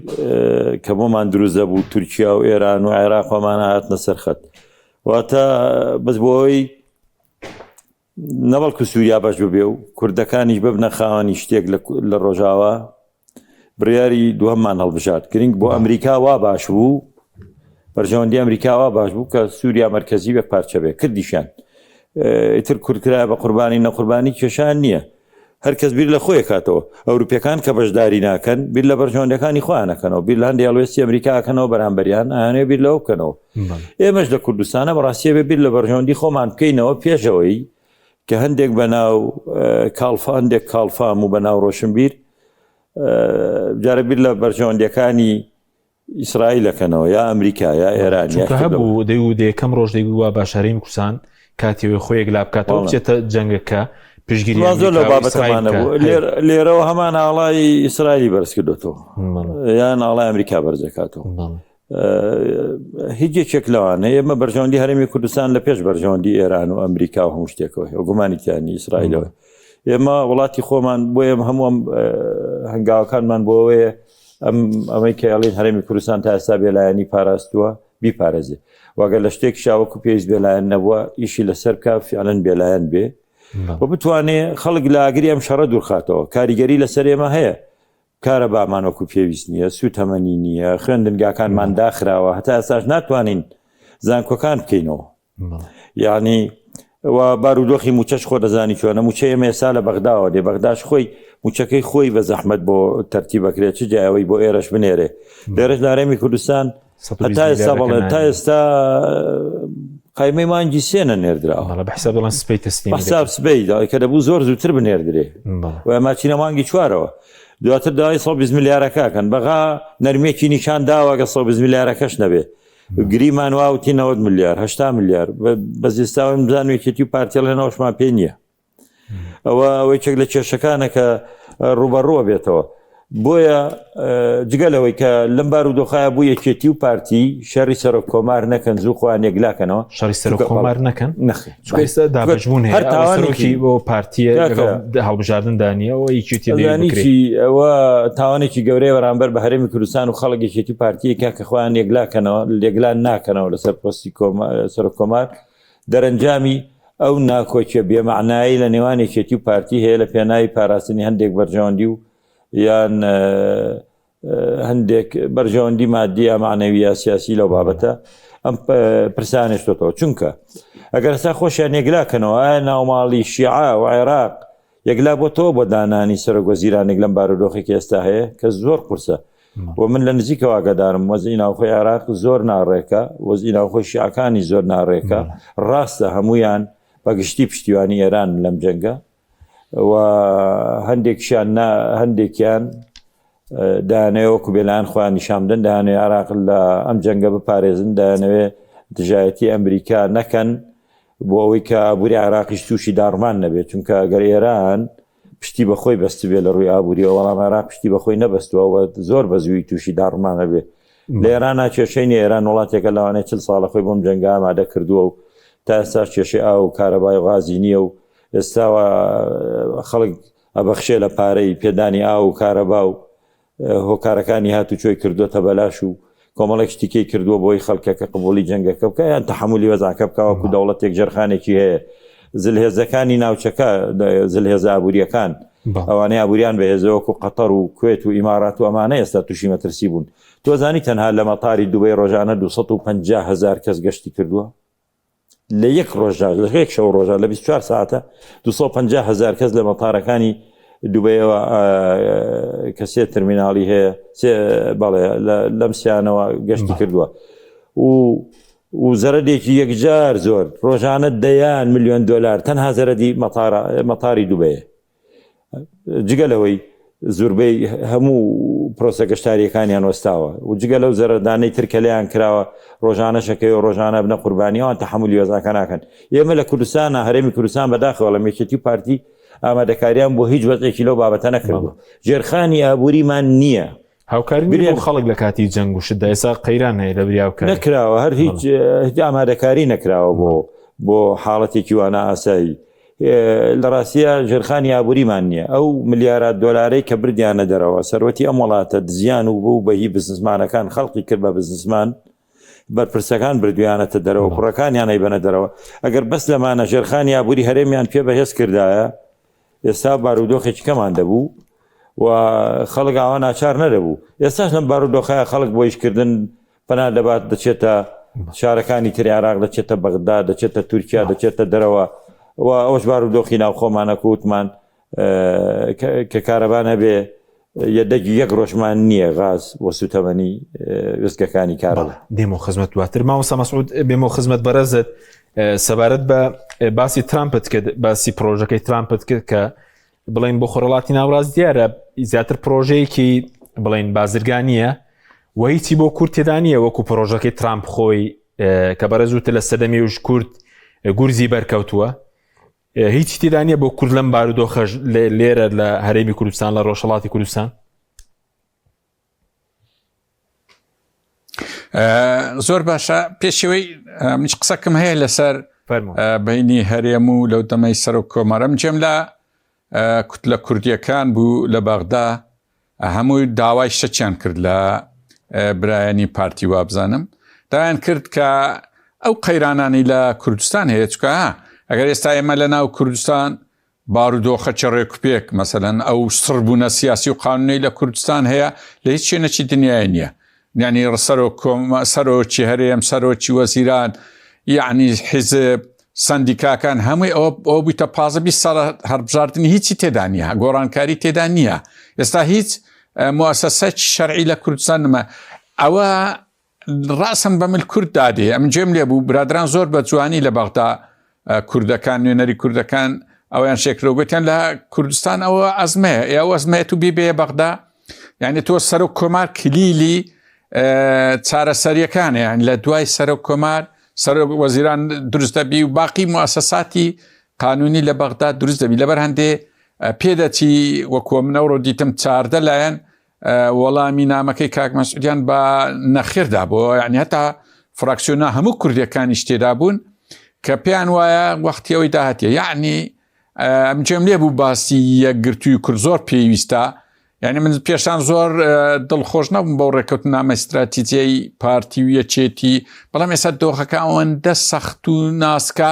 [SPEAKER 2] کە بۆمان دروستە بوو تورکیا و ئێران و عێراق وەمانە هاتنە سەرخەت واتە بەس بۆ ئەوەی نەبەڵکو سووریا باش ببێ و کوردەکانیش ببنە خاوەنی شتێک لە ڕۆژاوە بڕیاری دووەممان هەڵبژات گرنگ بۆ ئەمریکا وا باش بوو بەرژەوەندی ئەمریکا وا باش بوو کە سووریا مەرکەزی وەک پارچە بێ کردیشان ئیتر کوردکرایە بە قوربانی نەقوربانی کێشان نییە هەر کەس بیر لە خۆی کاتەوە ئەوروپیەکان کە بەشداری ناکەن بیر لە بەرژەوەندەکانی خۆیانەکەنەوە بیر لە هەندێک هەڵوێستی ئەمریکاکەنەوە بەرامبەریان ئەیانەوێ بیر لەوە بکەنەوە ئێمەش لە کوردستانە بەڕاستیە بێ بیر لە بەرژەوەندی خۆمان بکەینەوە پێشەوەی کە هەندێک بەناو کاڵفا هەندێک کاڵفام و بەناو ڕۆشنبیر جارە بیر لە بەرژەوەندەکانی ئیسرائیلەکەنەوە یا ئەمریکا یا ئێرانیا
[SPEAKER 1] هەبوو دەی و دەیەکەم ڕۆژ دەیگووە باشارەی کوردستان کاتیوێ خۆیەک لا بکاتەوە بچێتە جەنگەکە پشگیری
[SPEAKER 2] زۆر لە بابەتەمانە بوو لێرەوە هەمان ئاڵای ئیسرائیلی بەرز کردوێتەوە یان ئاڵای ئەمریکا بەرزەکاتەوە هیچ یەکێک لەوانە ئێمە بەرژەوەندی هەرێمی کوردستان لە پێش بەرژەوەندی ئێران و ئەمریکا و هەموو شتێکەوە گومانیتیانی ئیسرائیلەوە ئێمە وڵاتی خۆمان بۆ ئێمە هەموو هەنگاوەکانمان بۆەوەیە ئەمەی کە ئەڵێن هەرێمی کوردستان تا ئێستا بێلایەنی پاراستووە بیپارێزێ واگە لە شتێک شاوەکو پێویست بێلایەن نەبووە ئیشی لەسەر کا فعلەن بێلایەن بێ و بتوانێت خەڵک لە ئاگری ئەم شەڕە دوورخاتەوە کاریگەری لەسەر ئێمە هەیە کارە بامانوەکو پێویست نییە سوتەمەنی نییە خوێندنگاکانمان داخراوە هەتا ئێستاش ناتوانین زانکۆکان بکەینەوە یعنی و بارودۆخی موچەش خۆ دەزانی چۆنە موچە ئێمە ئێستا لە بەغداوە دێ بەغداش خۆی موچەکەی خۆی بە زەحمەت بۆ تەرتیبەکرێت چ جایەوەی بۆ ئێرەش بنێرێ لێرەش لە هەرێمی کوردستان هەتا ئێستا بەڵێ تا ئێستا قایمەی مانگی سێنە نێردراوە
[SPEAKER 1] بەحساب دەڵێن سبەی تەسلیم
[SPEAKER 2] بەحساب سبەی کە دەبوو زۆر زووتر بنێردرێ و ماچینە مانگی چوارەوە دواتر داوای 120 میلیارەکەکەن بەغا نەرمێکی نیشان داوە کە 120 میلیارەکەش نەبێ گریمان واوتی 90 میلیار 80 میلیار بەزیستاوی مزانوێکێتی و پارتیڵێنەوەشمان پێ نییە ئەوە ئەوەی چێک لە کێشەکانە کە ڕوبەڕوە بێتەوە بۆیە جگەلەوەی کە لەم بارودۆخایە بوو یەکێتی و پارتی شەڕی سەرۆک کۆمار نەکەن زوو خۆیان یەکلاکەنەوە
[SPEAKER 1] شەڕی سەرۆک کۆمار نەکەن ئێستا دابەشبوون هەیە سەرۆکی بۆ پارتیە هەڵبژاردن دانیەوە یەکێتی
[SPEAKER 2] ئەوە تاوانێکی گەورەی بەرامبەر بە هەرێمی کوردستان و خەڵک یەکێتی پارتیەکە کە خۆیان یەکلاکەنەوە لێگلان ناکەنەوە لەسەر پۆستی سەرۆک کۆمار دەرەنجامی ئەو ناکۆچیە بێمەعنایی لە نێوان یەکێتی و پارتی هەیە لە پێناوی پاراستنی هەندێک بەرژەوەندی و یان هەندێک بەرژەوەندی مادی ئەمانەویە سیاسی لەو بابەتە ئەم پرسانێشتۆتەوە چونکە ئەگەر ئێستا خۆشیان یەکلاکەنەوە ئایا ناوماڵی شیعە و عێراق یەکلا بۆتەوە بۆ دانانی سەرۆکوەزیرانێک لەم بارودۆخێکی ئێستا هەیە کە زۆر قورسە و من لە نزیکەوە ئاگادارم وەزعی ناوخۆی عێراق زۆر ناڕێکە وەزعی ناوخۆی شیعەکانی زۆر ناڕێکە ڕاستە هەمویان بەگشتی پشتیوانی ئێران لەم جەنگە و هەندێکیان دانەوەکو بێلان خۆیان نیشامدن دانێ عێراق لە ئەم جەنگە بپارێزن دانەوێ دژایەتی ئەمریکا نەکەن بۆ ئەوەی کە ئابووری عێراقیش تووشی داڕمان نەبێت چونکە ئەگەر ئێران پشتی بەخۆی بەست بێ لە ڕووی ئابووری وەڵام عێراق پشتی بەخۆی نەبەستووە زۆر بەزووی تووشی داڕمانە بێ لە ئێرانە کێشەی ئێران وڵاتێکە لەوانەیە 40 ساڵە خۆی بۆم جەنگە ئامادە کردووە و تا ئێستا کێشەی ئاو و کارەبای غازی نییە و ئێستاوە خەڵک ئەبەخشێ لە پارەی پێدانی ئاو و کارەبا و هۆکارەکانی هاتو چۆی کردوتە بەلاش و کۆمەڵێک شتێکی کردووە بۆی خەڵکەکە قبولی جەنگەکە بکە یان تەحمولی وەزعەکە بکەوەکو دەوڵەتێک جەرخانێکی هەیە زلهێزەکانی ناوچەکە زلهێزە ئابووریەکان ئەوانەی ئابووریان بەهێزەوەکو قەتەر و کوێت و ئیمارات و ئەمانە ئێستا تووشی مەترسی بوون تۆزانی تەنها لە مەتاری دوبەی ڕۆژانە 250,000 کەس گەشتی کردووە لە یەک ڕۆژە لە یەک شەو ڕۆژە لە 24 ساعتە 250,000 کەس لە مەتارەکانی دوبەیەوە کەسێت ترمیناڵی هەیە بەڵێ لەم سیانەوە گەشتی کردووە و زەرەدێکی یەکجار زۆر ڕۆژانە دەیان ملیۆن دۆلار تەنها زەرەدی مەتاری دوبەیە جگەلەوەی زۆربەی هەموو پرۆسە گەشتاریەکانیان وەستاوە و جگە لەو زەرەدانەی ترکە لەیان کراوە ڕۆژانە شەکەی و ڕۆژانە بنە قوربانیەوان تەحمولی وەزعەکە ناکەن ئێمە لە کوردستانە هەرێمی کوردستان بەداخەوە لە یەکێتی پارتی ئامادەکاریان بۆ هیچ وەزعێکی لەو بابەتە نەکردووە ژێرخانی ئابووریمان نییە
[SPEAKER 1] هاوکاری خەڵک لە کاتی جەنگ و شتدا ئێستا قەیران هەیە لە بریاوکە
[SPEAKER 2] نەکراوە هەر هیچ ئامادەکاری نەکراوە بۆ حاڵەتێکی وانە ئاسایی لە ڕاستیە ژێرخانی ئابووریمان نییە ئەو ملیارات دۆلارەی کە بردیانە دەرەوە سەرەتی ئەم وڵاتە دزیان و بوو بەهی بزنسمانەکان خەڵقی کرد بە بزنسمان بەرپرسەکان بردویانەتە دەرەوە کوڕەکانیانەی بەنە دەرەوە ئەگەر بەس لەمانە ژێرخانی ئابووری هەرێمیان پێ بەهێز کردایە ئێستا بارودۆخێکی کەمان دەبوو و خەڵک ئاوا ناچار نەدەبوو ئێستاش لەم بارودۆخایە خەڵک بۆ ئیشکردن پەنا دەبات دەچێتە شارەکانی تری عێراق دەچێتە بەغدا دەچێتە تورکیا دەچێتە دەرەوە و ئەوش بارودۆخی ناوخۆمانە کووتمان کە کارەبانە بێ یەدەگی یەک ڕۆژمان نییە غاز بۆ سوتەمەنی وێستگەکانی کارەبا
[SPEAKER 1] دێمە خزمەت دواتر مامۆستا مەسعود بێمە خزمەت بەرەزت سەبارەت بە باسی ترامپت کرد باسی پرۆژەکەی ترامپت کرد کە بڵین بۆ خۆرەڵاتی ناوڕاست دیارە زیاتر پرۆژەیەکی بڵین بازرگانیە و هیچی بۆ کورد تێدا نیە وەکو پرۆژەکەی ترامپ خۆی کە بەرەزوتە لە سەدەمی وش کورد گورزی بەرکەوتووە هیچی تێدا نیە بۆ کورد لەم بارودۆخە لێرە لە هەرێمی کوردستان لە ڕۆژهەڵاتی کوردستان
[SPEAKER 3] زۆر باشە پێشەوەی منیش قسەکەم هەیە لەسەر بینی هەرێم و لەو دەمەی سەر و کۆمەرم جێم لە کوردیەکان بوو لە بەغدا هەمووی داوای شەچیان کرد لە برایانی پارتی وابزانم دایان کرد کە ئەو قەیرانانی لە کوردستان هەیە چکە ئەگەر ئێستا ئێمە لە ناو کوردستان بارودۆخە چڕێکوپێک مەسەلەن ئەو سڕبوونە سیاسی و قانونی لە کوردستان هەیە لە هیچ شوێنێکی دنیای نییە یعنی سەرۆکی هەرێم سەرۆکی وەزیران یعنی حیزب سندیکاکان هەمووی ئەوە بوویتە 15 ساڵە هەڵبژاردننی هیچی تێدا نیە گۆڕانکاری تێدا نییە ئێستا هیچ موسسەی شەرعی لە کوردستان نمە ئەوە ڕاستم بە مل کورد دادێ ئەم جێم لێ بوو برادران زۆر بە جوانی لە بەغدا کوردەکان نوێنەری کوردەکان ئەویان شێکرەوە گوتیان لە کوردستان ئەوە ئەزمەیە ئەو ئەزمەیە و بیبێ بەغدا یعنی تۆ سەر و کۆمار کلیلی چارەسەریەکانە یان لە دوای سەر و کۆمار سەر وەزیران دروست دەبی و باقی موسەساتی قانونی لە بەغدا دروست دەبی لەبەر هەندێ پێدەچی وەکوە منەوڕۆ دیتم 14 لایەن وەڵامی نامەکەی کاک مەسعودیان بە نەخێردا بۆ یعنی هەتا فراکسیۆنا هەموو کوردیەکانیش تێدا بوون کە پێیان وایە وەختی ئەوەی داهاتیە یعنی ئەم جێم لێ بوو باسی یەکگرتووی کورد زۆر پێویستە یعنی من پێشان زۆر دڵخۆش نەبووم بەو ڕێکەوتنامە استراتیجیای پارتی و یەکێتی بەڵام ئێستا دۆخەکە ئەوەندە سەخت و ناسکە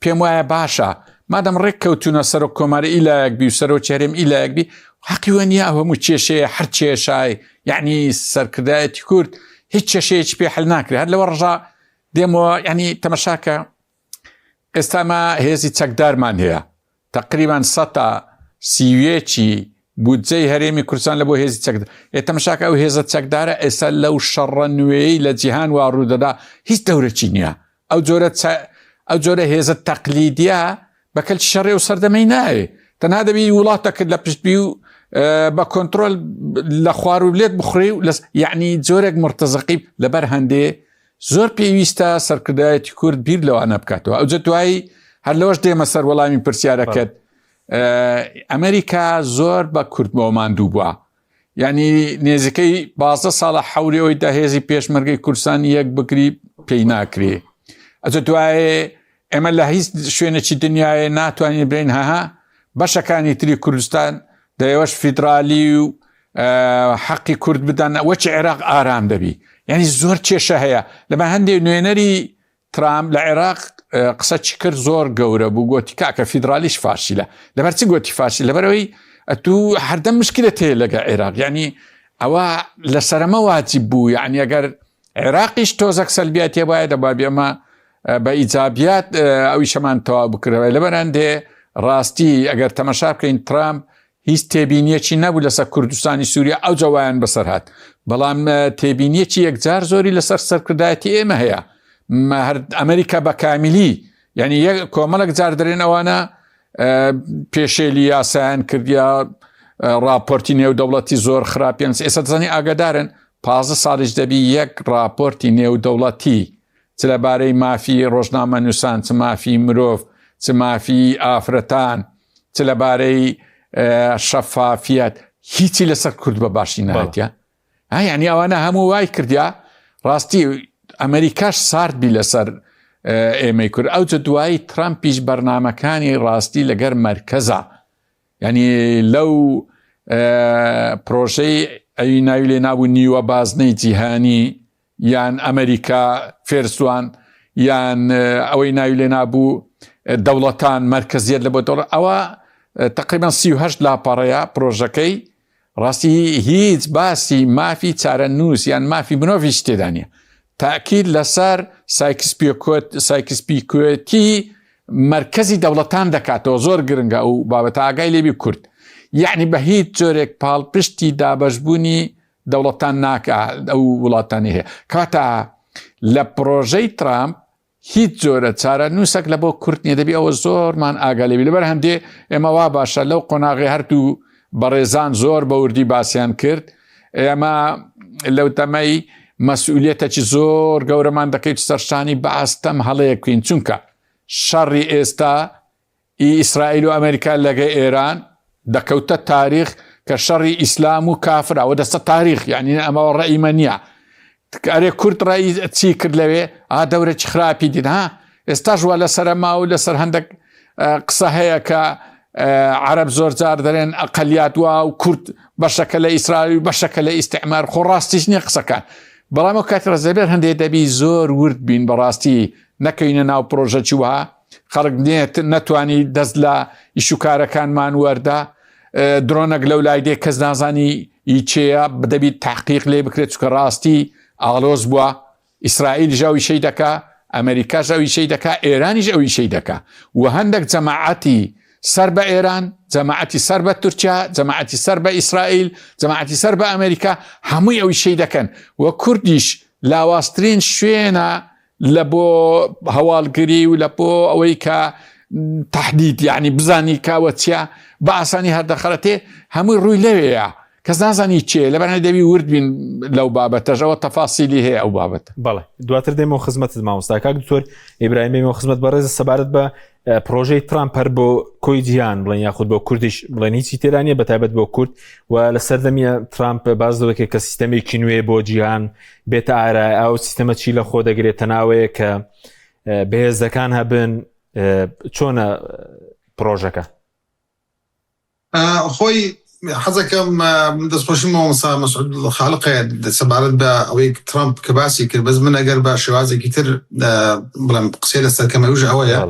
[SPEAKER 3] پێم وایە باشە مادەم ڕێککەوتونە سەر و کۆماری ئیلایەکبی و سەر و چێرێم ئیلایەکبی حەقی وە نییە هەموو کێشەیە هەر کێشای یعنی سەرکردایەتی کورد هیچ کێشەیەکی پێ حل ناکرێت هەر لەوە ڕژا دێمەوە یعنی تەمەشاکە ئێستاما هێزی چەکدارمان هەیە تقریبان 130 بودجەی هەرێمی کوردستان لە بۆ هێزی چەکدار تەمەشاکە ئەو هێزە چەکدارە ئێستا لەو شەڕە نوێی لە جیهان وا ڕوودەدا هیچ دەورەکی نییە ئەو جۆرە هێزە تەقلیدیە بەکەل شەڕێ و سەردەمەی نایێ تەنها دەبی وڵاتەکرد لە پشتبی و بە کۆنتترۆل لە خوار و لێت بخڕی و یعنی جۆرێک مرتەزەقی لەبەر هەندێ زۆر پێویستە سەرکردایەتی کورد بیر لەوانە بکاتەوە ئەو جەتوایی هەر لەوەش دێمە سەر وەڵامی پرسیارەکەت ئەمریکا زۆر بە کوردمەوە ماندوو بووە یعنی نێزەکەی 12 ساڵە حەوریەوەی دا هێزی پێشمەرگەی کوردستان یەک بگری پێی ناکرێ ئەجە دوایێ ئێمە لە هیچ شوێنێکی دنیاە ناتوانین برین هەها بەشەکانی تری کوردستان دەیەوەش فیدرالی و حەقی کورد بدەن وەچی عێراق ئارام دەبی یعنی زۆر کێشە هەیە لەمە هەندێک نوێنەری ترامپ لە عێراق قسە چی کرد زۆر گەورە بوو گوتی کاکە فیدرالیش فاشیلە لەبەر چی گوتی فاشی لەبەرەوەی تو هەردەم مشکلت هەیە لەگە عێراق یعنی ئەوە لە سەرمە واجب بوو یعنی ئەگەر عێراقیش تۆزەک سەلبیات وایە دەبابی ئەمە بە ئیجابیات ئەوی شەمان تەواو بکرەوە لەبەرەندێ ڕاستی ئەگەر تەمەشا بکەین ترامپ هیچ تێبینیەکی نەبوو لەسەر کوردستانی سووریا ئەو جەوایان بەسەر هات بەڵام تێبینیەکی یەکجار زۆری لەسەر سەرکردایەتی ئێمە هەیە ئەمریکا بە کامیلی یعنی کۆمەڵک جار دەرێن ئەوانە پێشێلی یاسایان کردیا راپۆرتی نێودەوڵەتی زۆر خراپیان ئێستا دەزانی ئاگادارن 15 ساڵیش دەبی یەک راپۆرتی نێودەوڵەتی چ لەبارەی مافی ڕۆژنامە نووسان چ مافی مرۆڤ چ مافی ئافرەتان چ لەبارەی شەفافیەت هیچی لەسەر کورد بە باشی نهاتیە یعنی ئەوانە هەموو وای کردیا ڕاستی ئەمریکاش ساردبی لەسەر ئێمەی کورد ئەو جە دوایی ترامپیش بەرنامەکانی ڕاستی لەگەر مەرکەزە یعنی لەو پرۆژەی ئەوی ناوی لێ نابوو نیوە بازنەی جیهانی یان ئەمریکا فێرسوان یان ئەوەی ناوی لێ نابوو دەوڵەتان مەرکزیت لە بۆ دەوڵەت ئەوە تقریبا 38 لاپەڕەیە پرۆژەکەی ڕاستی هیچ باسی مافی چارە نووس یان مافی بنۆڤیش تێدانە تاکید لەسەر سایکسپیکۆتی مرکزی دەوڵەتان دەکاتەوە زۆر گرنگە و بابەتە ئاگای لێبی کورد یعنی بە هیچ جۆرێک پاڵپشتی دابەشبوونی دەوڵەتان ناکە ئەو وڵاتانی هەیە کاتە لە پرۆژەی ترامپ هیچ جۆرە چارە نووسێک لە بۆ کورد نیە دەبی ئەوە زۆرمان ئاگالێبی لەبەر هەندێ ئێمە وا باشە لەو قۆناغی هەردوو بەڕێزان زۆر بە وردی باسییان کرد ئێمە لەو تەمەی مەسئولیەتێکی زۆر گەورەمان دەکەیت سەرشانی بەئاستەم هەڵەیە بکەین چونکە شەڕی ئێستا ئیسرائیل و ئەمریکا لەگەی ئێران دەکەوتە تاریخ کە شەڕی ئیسلام و کافرە ئەوە دەستە تاریخ یعنی ئەمەوە ڕەئیمە نییە ئەرێ کورد ڕای چی کرد لەوێ دەورێکی خراپی دین ئێستاش وا لە سەرما و لەسەر هەندێک قسە هەیە کە عرب زۆر جار دەرێن ئەقەلیات وا و کورد بەشەکە لە ئیسرائیل و بەشەکە لە ئیستعمار خۆ ڕاستیش نییە قسەکان بەڵام ئەو کاتی ڕزەبێت هەندێک دەبی زۆر ورد بین بەڕاستی نەکەینە ناو پرۆژەکی وها خەڵک نەتوانی دەست لە ئیشوکارەکانمان وەردا درۆنەك لەو لای دێ کەس نازانی هیچەیە بدەبیت تحقیق لێ بکرێت چکە ڕاستی ئاڵۆز بووە ئیسرائیل ژەوی شەی دەکا ئەمریکا ژەوی شەی دەکا ئێرانیش ئەوی شەی دەکا و هەندێک جەماعەتی سەر بە ئێران جەماعەتی سەر بە تورکیا جەماعەتی سەر بە ئیسرائیل جەماعەتی سەر بە ئەمریکا هەمووی ئەوی شەی دەکەن و کوردیش لاوااسترین شوێنە لە بۆ هەواڵگری و لە بۆ ئەوەی کە تحدید یعنی بزانی کاوە چیا بە ئاسانی هەردەخەرەتێ هەمووی ڕووی لەوەیە کەس نازانی چێ لەبەر دەبی ورد بین لەو بابەتەژەوە تەفاسیلی هەیە ئەو بابەتە.
[SPEAKER 1] بەڵێ دواتر دێمەوە خزمەتت مامۆستا کاک دکتۆر ئیبراهیمەوە خزمەت بەڕێز سەبارەت بە پرۆژەی ترامپ هەر بۆ کۆی جیهان بڵێن یاخود بۆ کوردیش بڵێن هیچی تێرانیە بەتایبەت بۆ کورد و لە سەردەمیە ترامپ باز دەکرێت کە سیستەمێکی نوێ بۆ جیهان بێتە ئارای ئەو سیستەمە چی لە خۆ دەگرێتە ناوەیە کە بەهێزەکان هەبن چۆنە پرۆژەکە؟
[SPEAKER 4] خۆی حەزەکەم دەستخۆشیمەوە مەسعود خاڵقەیە سەبارەت بە ئەوەی ترامپ کە باسی کرد بەس من ئەگەر بە شێوازێکی تر بڵێم قسەی لەسەر کەمەویش ئەوەیە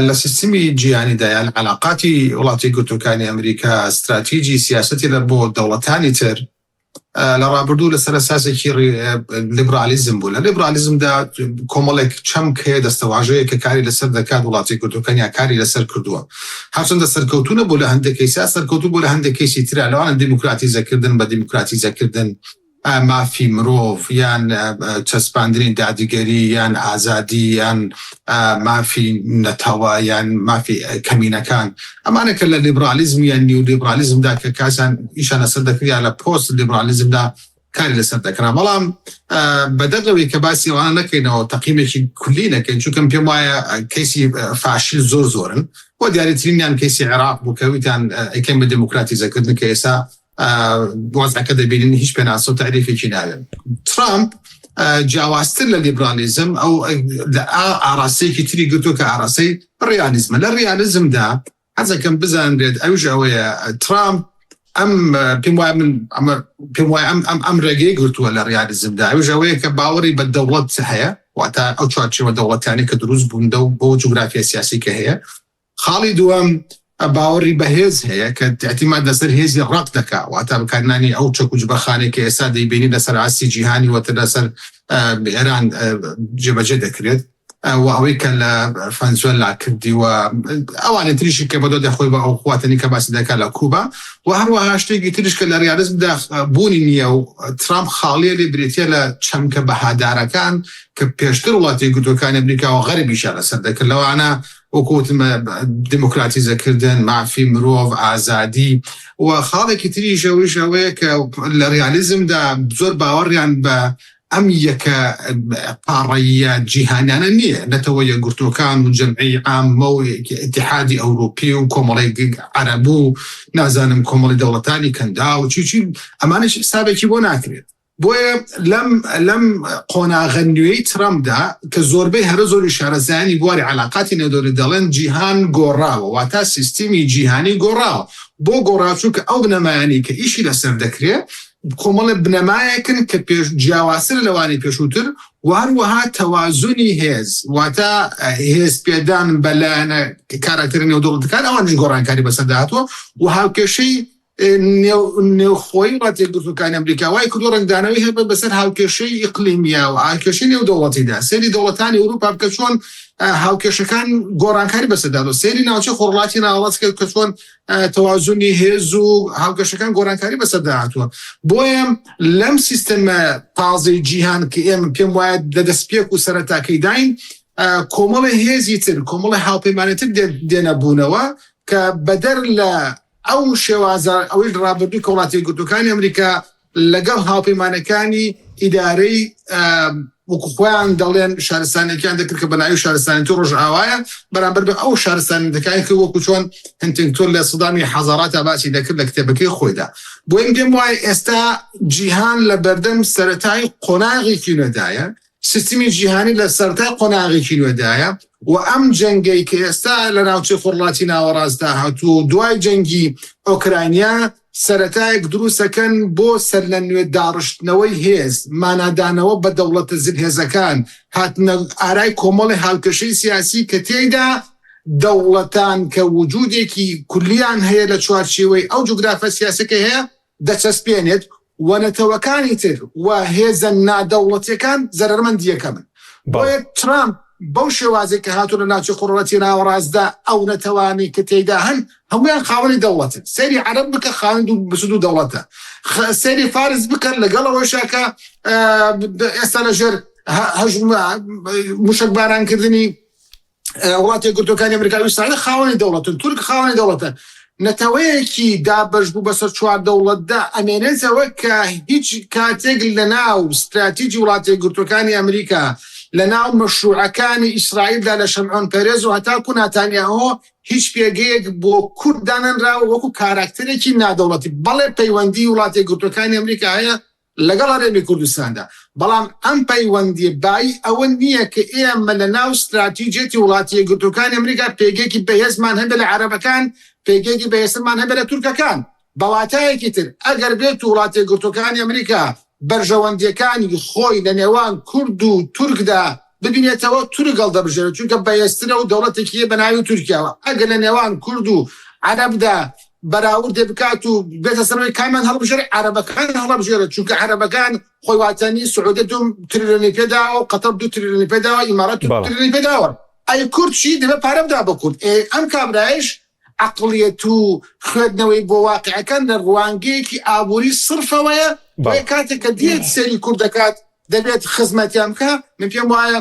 [SPEAKER 4] لە سیستمی جیهانیدا یان علاقاتی وڵاتی گرتوەکانی ئەمریکا استراتیجی سیاسەتی لە بۆ دەوڵەتانی تر لە ڕابردوو لەسەر ئەساسێکی لیبرالیزم بوو. لە لیبرالیزمدا کۆمەڵێک چەمک هەیە دەستەواژەیە کە کاری لەسەر دەکات وڵاتی گرتوەکان یا کاری لەسەر کردووە هەرچەندە سەرکەوتونە بۆ لە هەندێک کەیسا سەرکەوتوو بۆ لە هەندێک کەیسی ترە لەوانە دیموکراتیزەکردن بە دیموکراتیزەکردن مافی مرۆڤ یان چەسپاندنی دادیگەری یان ئازادی یان مافی نەتەوە یان مافی کەمینەکان ئەمانە کە لە لیبرالیزم یان نیو لیبرالیزمدا کە کاسان ئیشانە سەر دەکریا لە پۆست لیبرالیزمدا کاری لەسەر دەکرا. بەڵام بەدەرەوەی کە باسی ئەوانە نەکەینەوە تەقییمێکی کولی نەکەین چونکەم پێم وایە کەیسی فاشیل زۆر زۆرن بۆ دیاریترینیان کەیسی عێراق بوو کە ویتیان ئەیکەین بە دیموکراتیزەکردن کە ئێستا وەزعەکە دەبینین هیچ پێناسە و تعریفێکی ناوێن. ترامپ جیاوازتر لە لیبرالیزم ئەو ئاراسەیەکی تری گرتووە کە ئاراسەی ڕیالیزمە. لە ڕیالیزمدا حەزەکەم بزانرێت ئەوژ ئەوەیە ترامپ پێم وایە ئەم ڕێگەی گرتووە لە ڕیالیزمدا ئەوژ ئەوەیە کە باوەڕی بە دەوڵەت هەیە واتە ئەو چوارچێوە دەوڵەتیانی کە دروست بوون بۆ جوگرافیا سیاسی کە هەیە. خاڵی دووەم باوەڕی بەهێز هەیە کە اعتیماد لەسەر هێزی ڕق دەکا واتە بەکارهێنانی ئەو چەکوجبەخانەی کە ئێستا دەیبینی لەسەر ئاسی جیهانی وەتە لەسەر ئێران جێبەجێ دەکرێت و ئەوەی کە لە ڤەنزوێلا کردی و ئەوانە تریشی کە بەدۆ دەخۆی بە ئەو خواتنی کە باسی دەکات لە کوبا و هەروەها شتێکی تریش کە لە ڕیالیزمدا بوونی نییە و ترامپ خاڵیە لێ برێتە لە چەمکە بەهادارەکان کە پێشتر وڵاتی گرتوەکانی ئەمریکا و غەربیشە لەسەر دەکرد لەوانە وەکوتمە دیموکراتیزەکردن مافی مرۆڤ ئازادی و خاڵێکی تریژەوەش ئەوەیە کە لە ڕیالیزمدا زۆر باوەڕیان بە ئەم یەکە پاڕەیە جیهانیانە نییە نەتەوە یەکگرتوەکان و جەمعی عامە و ئیتحادی ئەوروپی و کۆمەڵی عەرەب و نازانم کۆمەڵی دەوڵەتانی کەندا و چی ئەمانش حسابێکی بۆ ناکرێت. بۆیە لەم قۆناغە نوێی ترامپدا کە زۆربەی هەرە زۆری شارەزایانی بواری علاقاتی نێودەوڵەتی دەڵێن جیهان گۆڕاوە واتە سیستمی جیهانی گۆڕاوە بۆ گۆڕاچوو کە ئەو بنەمایانی کە ئیشی لەسەر دەکرێت کۆمەڵە بنەمایەکن کە پێش جیاوازتر لەوانی پێشووتر و هەروەها تەوازونی هێز واتە هێز پێدان بەلایەنە کاراکتەری نێودەوڵەتەکان ئەوانش گۆڕانکاری بەسەر داهاتوە و هاوکێشەی نێوخۆی وڵاتی گرتوەکانی ئەمریکا وای کردو ڕنگدانەوەی هەبێ بەسەر هاوکێشەی ئیقلیمیە و هاوکێشەی نێودەوڵەتیدا سەیری دەوڵەتانی ئەوروپا بکە چۆن هاوکێشەکان گۆڕانکاری بەسەردادەوە سەیری ناوچە خۆڕڵاتی ناوەڵات کە چۆن تەوازونی هێز و هاوکێشەکان گۆڕانکاری بەسەرداهاتووە. بۆیە لەم سیستەمە تازەی جیهان کە ئێمە پێم وایە لەدەستپێک و سەرەتاکەی داین کۆمەڵی هێزی تر کۆمەڵی هاوپەیمانێتر دێنەبوونەوە کە بەدەر لە ئەو شێوازە ئەوەی ڕابردووی کە وڵاتی گرتوەکانی ئەمریکا لەگەڵ هاوپەیمانەکانی ئیدارەی وەکو خۆیان دەڵێن شارستانەکان دەکرد کە بەناوی شارستانی ڕۆژ ئاوایە بەرامبەر بە ئەو شارستانەکانی کە وەکو چۆن هەنتینگتۆن لە سەدامی حەزاراتە باسی دەکرد لە کتێبەکەی خۆیدا. بۆیم پێم وایە ئێستا جیهان لە بەردەم سەرەتای قۆناغێکی نوێدایە سیستمی جیهانی لە سەرەتای قۆناغێکی نوێدایە و ئەم جەنگەی کە ئێستا لە ناوچەی خۆرڵاتی ناوەڕاستدا هاتووە دوای جەنگی ئۆکراینیا سەرەتایەک دروستەکەن بۆ سەر لە نوێ داڕشتنەوەی هێز مانادانەوە بە دەوڵەتە زل هێزەکان هاتنە ئارای کۆمەڵی هاوکێشەی سیاسی کە تێیدا دەوڵەتان کە وجودێکی کولیان هەیە لە چوارچێوەی ئەو جوگرافە سیاسەکە هەیە دەچەسپێنێت وەنەتەوەکانی تر و هێزە نادەوڵەتیەکان زەرمەندیەکەمن. بۆیە ترامپ بەو شێوازێک کە هاتوو لە ناوچەی خۆرڵەتی ناوەڕاستدا ئەو نەتەوانی کە تێیدا هەن هەمویان خاوەنی دەوڵەتن. سەیری عەرەب بکە خاوەن بسود و دەوڵەتە. سەیری فارس بکەن لەگەڵ ئەوەشە کە ئێستا لەژێر موشک بارانکردنی وڵاتی یەکگرتووەکانی ئەمریکا و ئیسرائیل خاوەنی دەوڵەتن، تورک خاوەنی دەوڵەتە. نەتەوەیەکی دابەش بوو بەسەر چوار دەوڵەتدا ئەمێنێتەوە کە هیچ کاتێک لەناو استراتیجی وڵاتی یەکگرتووەکانی ئەمریکا لەناو مەشروعەکانی ئیسرائیلدا لە شەمعۆن پەرێز و هەتاکو ناتانیاهۆ هیچ پێگەیەک بۆ کورد دانەنراوە وەکو کاراکتەرێکی نادەوڵەتی. بەڵێ پەیوەندی وڵاتی یەکگرتووەکانی ئەمریکا هەیە لەگەڵ هەرێمی کوردستاندا، بەڵام ئەم پەیوەندی بای ئەوە نییە کە ئێمە لەناو استراتیجێتی وڵاتی یەکگرتووەکانی ئەمریکا پێگەیەکی بەهێزمان هەبێت لە عەرەبەکان، پێگەیەکی بەهێزمان هەبێت لە تورکەکان. بەواتایەکی تر ئەگەر بێت وڵاتی یەکگرتووەکانی ئەمریکا بەرژەوەندیەکانی خۆی لە نێوان کورد و تورکدا ببینێتەوە، تورک هەڵدەبژێرێت، چونکە بەهێزترە و دەوڵەتێکی بە ناوی تورکیاوە. ئەگەر لە نێوان کورد و عەرەبدا بەراوردێ بکات و بێتە سەرەوەی کامیان هەڵبژێرێت، عەرەبەکان هەڵبژێرێت، چونکە عەرەبەکان خۆی واتانی سعودیە 2 تریلیۆنی پێداوە و قەتەر 2 تریلیۆنی پێداوە، ئیمارات 2 تریلیۆنی پێداوە. ئەی کورد چی دەبێت پارە بدا بە کورد؟ ئەم کابرایش عقلیەت و خوێندنەوەی بۆ واقعەکان لە ڕوانگەیەکی ئابووری سرفەوەیە. کاتێک کە دێت سەری کورد دەکات دەبێت خزمەتیان بکە. من پێم وایە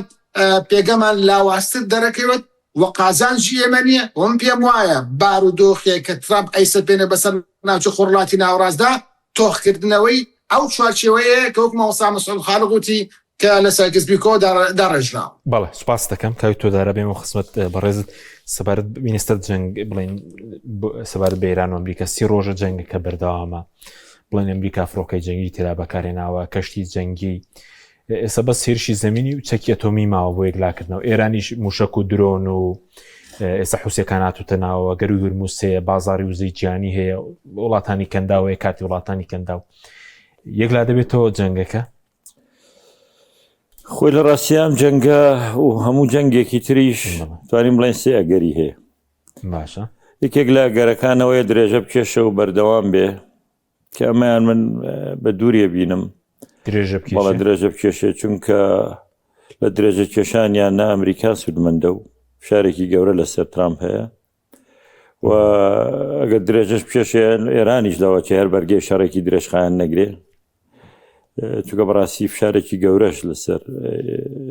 [SPEAKER 4] پێگەمان لاواستر دەرەکەوێت وە قازانجی ئێمە نییە. وم پێم وایە بارودۆخێک کە ترامپ ئەیسەپێنە بەسەر ناوچە خۆڕڵاتی ناوەڕاستدا تۆخکردنەوەی ئەو چوارچێوەیە کە وەک مامۆستا مەسعود خالق وتی کە لە سەرکەسبیکۆ داڕێژراوە.
[SPEAKER 1] بەڵێ سوپاس دەکەم کاوی تۆ دارە بێمە خزمەت بەڕێزت. سەبارەت مینیستەر جەنگ بڵین سەبارەت بە ئێران و ئەمریکا 30 ڕۆژە جەنگەکە بەردەوامە، بڵێن ئەمریکا فڕۆکەی جەنگی تێدا بەکارهێناوە، کەشتی جەنگی، ئێستا بەس هێرشی زەمینی و چەکی ئەتۆمی ماوە بۆ یەکلاکردنەوە. ئێرانیش موشک و درۆن و ئێستا حوسەکان هاتووتە ناوە، گەروی هورموز هەیە، بازاری وزەی گیانی هەیە، وڵاتانی کەنداوەیە، کاتی وڵاتانی کەنداو. یەکلا دەبێتەوە جەنگەکە؟
[SPEAKER 2] خۆی لە ڕاستیام جەنگە و هەموو جەنگێکی تریش توانین بڵێن سێ ئەگەری هەیە.
[SPEAKER 1] باشە،
[SPEAKER 2] یەکێک لە گەرەکانەوەی درێژە بکێشە و بەردەوام بێ کە ئەمەیان من بە دووریە بینم بەڵە درێژە بکێشێ، چونکە لە درێژە کێشانیان نە ئەمریکا سوودمەندە و شارێکی گەورە لەسەر ترامپ هەیە و ئەگەر درێژەش بکێشێ ئێرانیش لەوە چێ هەر بەرگێ شەڕێکی درێژخایان نەگرێ، چونکە بەڕاستی فشارێکی گەورەش لەسەر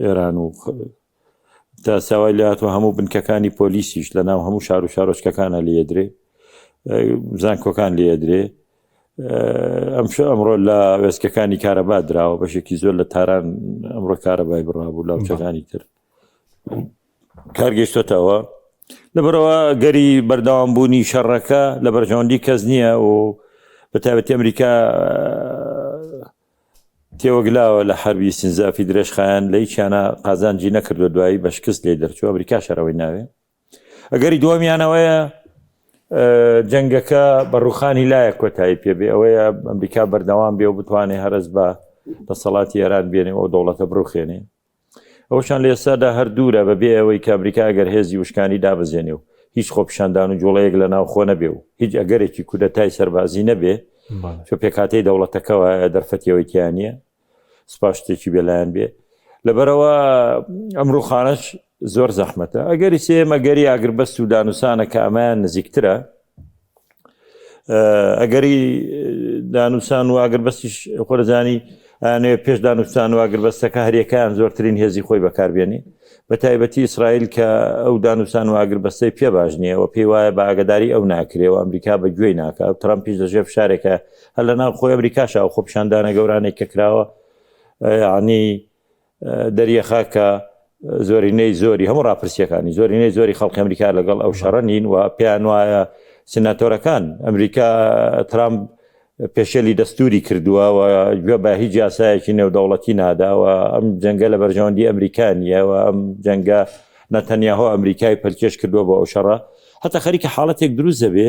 [SPEAKER 2] ئێران و تا ساوای لاتوە هەموو بنکەکانی پۆلیسیش لە ناو هەموو شار و شارۆچکەکانە لێدرێ، زانکۆکان لێدرێ. ئەمڕۆ لە وێستگەکانی کارەبا دراوە، بەشێکی زۆر لە تاران ئەمڕۆ کارەبای بڕابوو، لاوچەکانی تر کارگەشتۆتەوە. لەبەرەوە گەری بەردەوامبوونی شەڕەکە لە بەرژەوەندی کەس نییە و بەتایبەتی ئەمریکا تێوەگلاوە لە حربی سنجافی درێژخایەن لە هیچیانە قازانجی نەکردو، دوایی بە شکست لێ دەرچوو، ئەمریکا شەرەوەی ناوێ. ئەگەری دووەمیانەوەیە جەنگەکە بەڕووخانی لایەک کۆتایی پێبێ، ئەوەیە ئەمریکا بەردەوام بێ و بتوانێت هەرز بە دەسەڵاتی ئێران بێنێ و دەوڵەتە بڕوخێنێ. ئەوشان لە ئێستادا هەر دوورە بەبێ ئەوەی کە ئەمریکا ئەگەر هێزی وشکانی دابزێنێ و هیچ خۆپیشاندان و جوڵەیەک لە ناو خۆ نەبێ و هیچ ئەگەرێکی کودەتای سەربازی نەبێ، چۆ پێکاتەی دەوڵەتەکەەوە دەرفەتیەوەی تیانە سپاش شتێکی بێلایەن بێ. لەبەرەوە ئەم ڕووخانەش زۆر زەحمەتە. ئەگەری سێمە گەری ئاگربەست و دانووسانە کە ئەمایان نزیکترە، ئەگەری دانووسان و ئاگربەستیش خۆرەزانی ئەوێ پێش دانووسان و ئاگربەستەکە هەریەکەیان زۆرترین هێزی خۆی بەکاربێنێ، بە تایبەتی ئیسرائیل کە ئەو دانووسان و ئاگربەستەی پێ باش نییە و پێی وایە بە ئاگداری ئەو ناکرێەوە، ئەمریکا بە گوێی ناکە و ترامپیش دەژێ فشارێکە هەر لە ناو خۆی ئەمریکاشا و خۆپیشاندانە گەورانێک کە کراوە، عنی دەریەخا کە زۆرینەی زۆری هەموو ڕاپرسیەکانی زۆرینەی زۆری خەڵکی ئەمریکا لەگەڵ ئەو شەڕە نین و پێیان وایە سناتۆرەکان ئەمریکا ترامپ پێشێلی دەستوری کردووە و گوێ بە هیچ یاسایەکی نێودەوڵەتی ناداوە. ئەم جەنگە لە بەرژەوەندی ئەمریکانیەوە، ئەم جەنگە نەتەنیاهۆ ئەمریکای پەرکێش کردووە بۆ ئەو شەڕە، هەتا خەریکە حاڵەتێک دروست دەبێ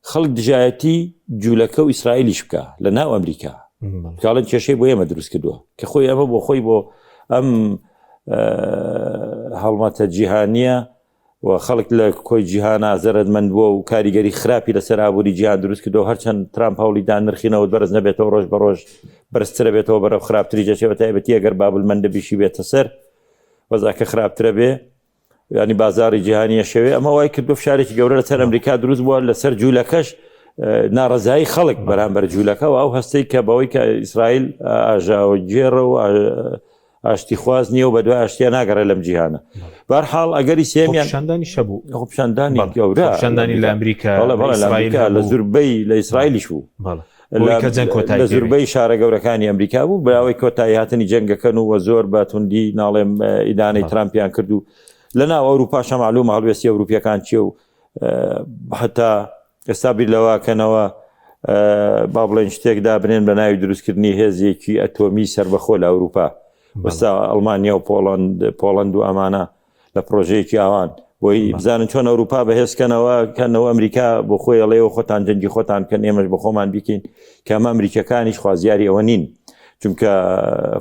[SPEAKER 2] خەڵک دژایەتی جوولەکە و ئیسرائیلیش بکە لە ناو ئەمریکا، کاڵن کێشەی بۆ ئێمە دروست کردووە کە خۆی ئەمە بۆ خۆی بۆ ئەم هەڵمەتە جیهانیە و خەڵک لە کۆی جیهان ئازەرەتمەند بووە و کاریگەری خراپی لەسەر ئابووری جیهان دروست کردەوە، هەرچەند ترامپ هەوڵیدان نرخینەوە بەرز نەبێتەوە، ڕۆژ بە ڕۆژ بەرزترە بێتەوە بەرەو خراپتری جەچێ، بە تایبەتی ئەگەر بابلمەندە بیشی بێتە سەر وەزاکە خراپترە بێ، ینی بازاری جیهانیە شەوێ. ئەمە وای کردو فشارێکی گەورە لەسەر ئەمریکا دروست بووە، لەسەر جوولەکەش ناڕزایی خەڵک بەرامبەر جوولەکە و ئەو هەستەی کە بەوەی کە ئیسرائیل ئاژاوە جێڕە و ئاشتی خواز نییە و بە دوای ئاشتیان ناگەڕێ لەم جیهانە بەرحاڵ ئەگەری سێمیان
[SPEAKER 1] شاندانی شەبوو
[SPEAKER 2] خۆپشاندانی گەورە
[SPEAKER 1] شاندانی لە ئەمریکا
[SPEAKER 2] لە زوربەی لە ئیسرائیلیش بوو لە زوربەی شارە گەورەکانی ئەمریکا بوو بەراوەی کۆتایی هاتنی جەنگەکەن و زۆر بەتوندی ناڵێم ئیدانەی ترامپیان کرد و لەناو ئەوروپاشە معلومە هەڵوێستی ئەوروپیەکان چیە و هەتا ئێستا بیر لەواکەنەوە با بڵێن شتێک دابنێن بە ناوی دروستکردنی هێزێکی ئەتۆمی سربەخۆ لە ئەوروپا وەستا ئەڵمانیا و پۆڵەند و ئەمانە لە پرۆژەیەکی ئاوان بۆی بزانن چۆن ئەوروپا بەهێزکەنەوە کەنەوە ئەمریکا بۆ خۆی ئەڵێەوە خۆتان جەنگی خۆتان کەن ئێمەش بە خۆمان بیکەین کە ئەمە ئەمریکەکانیش خوازیاری ئەوە نین چونکە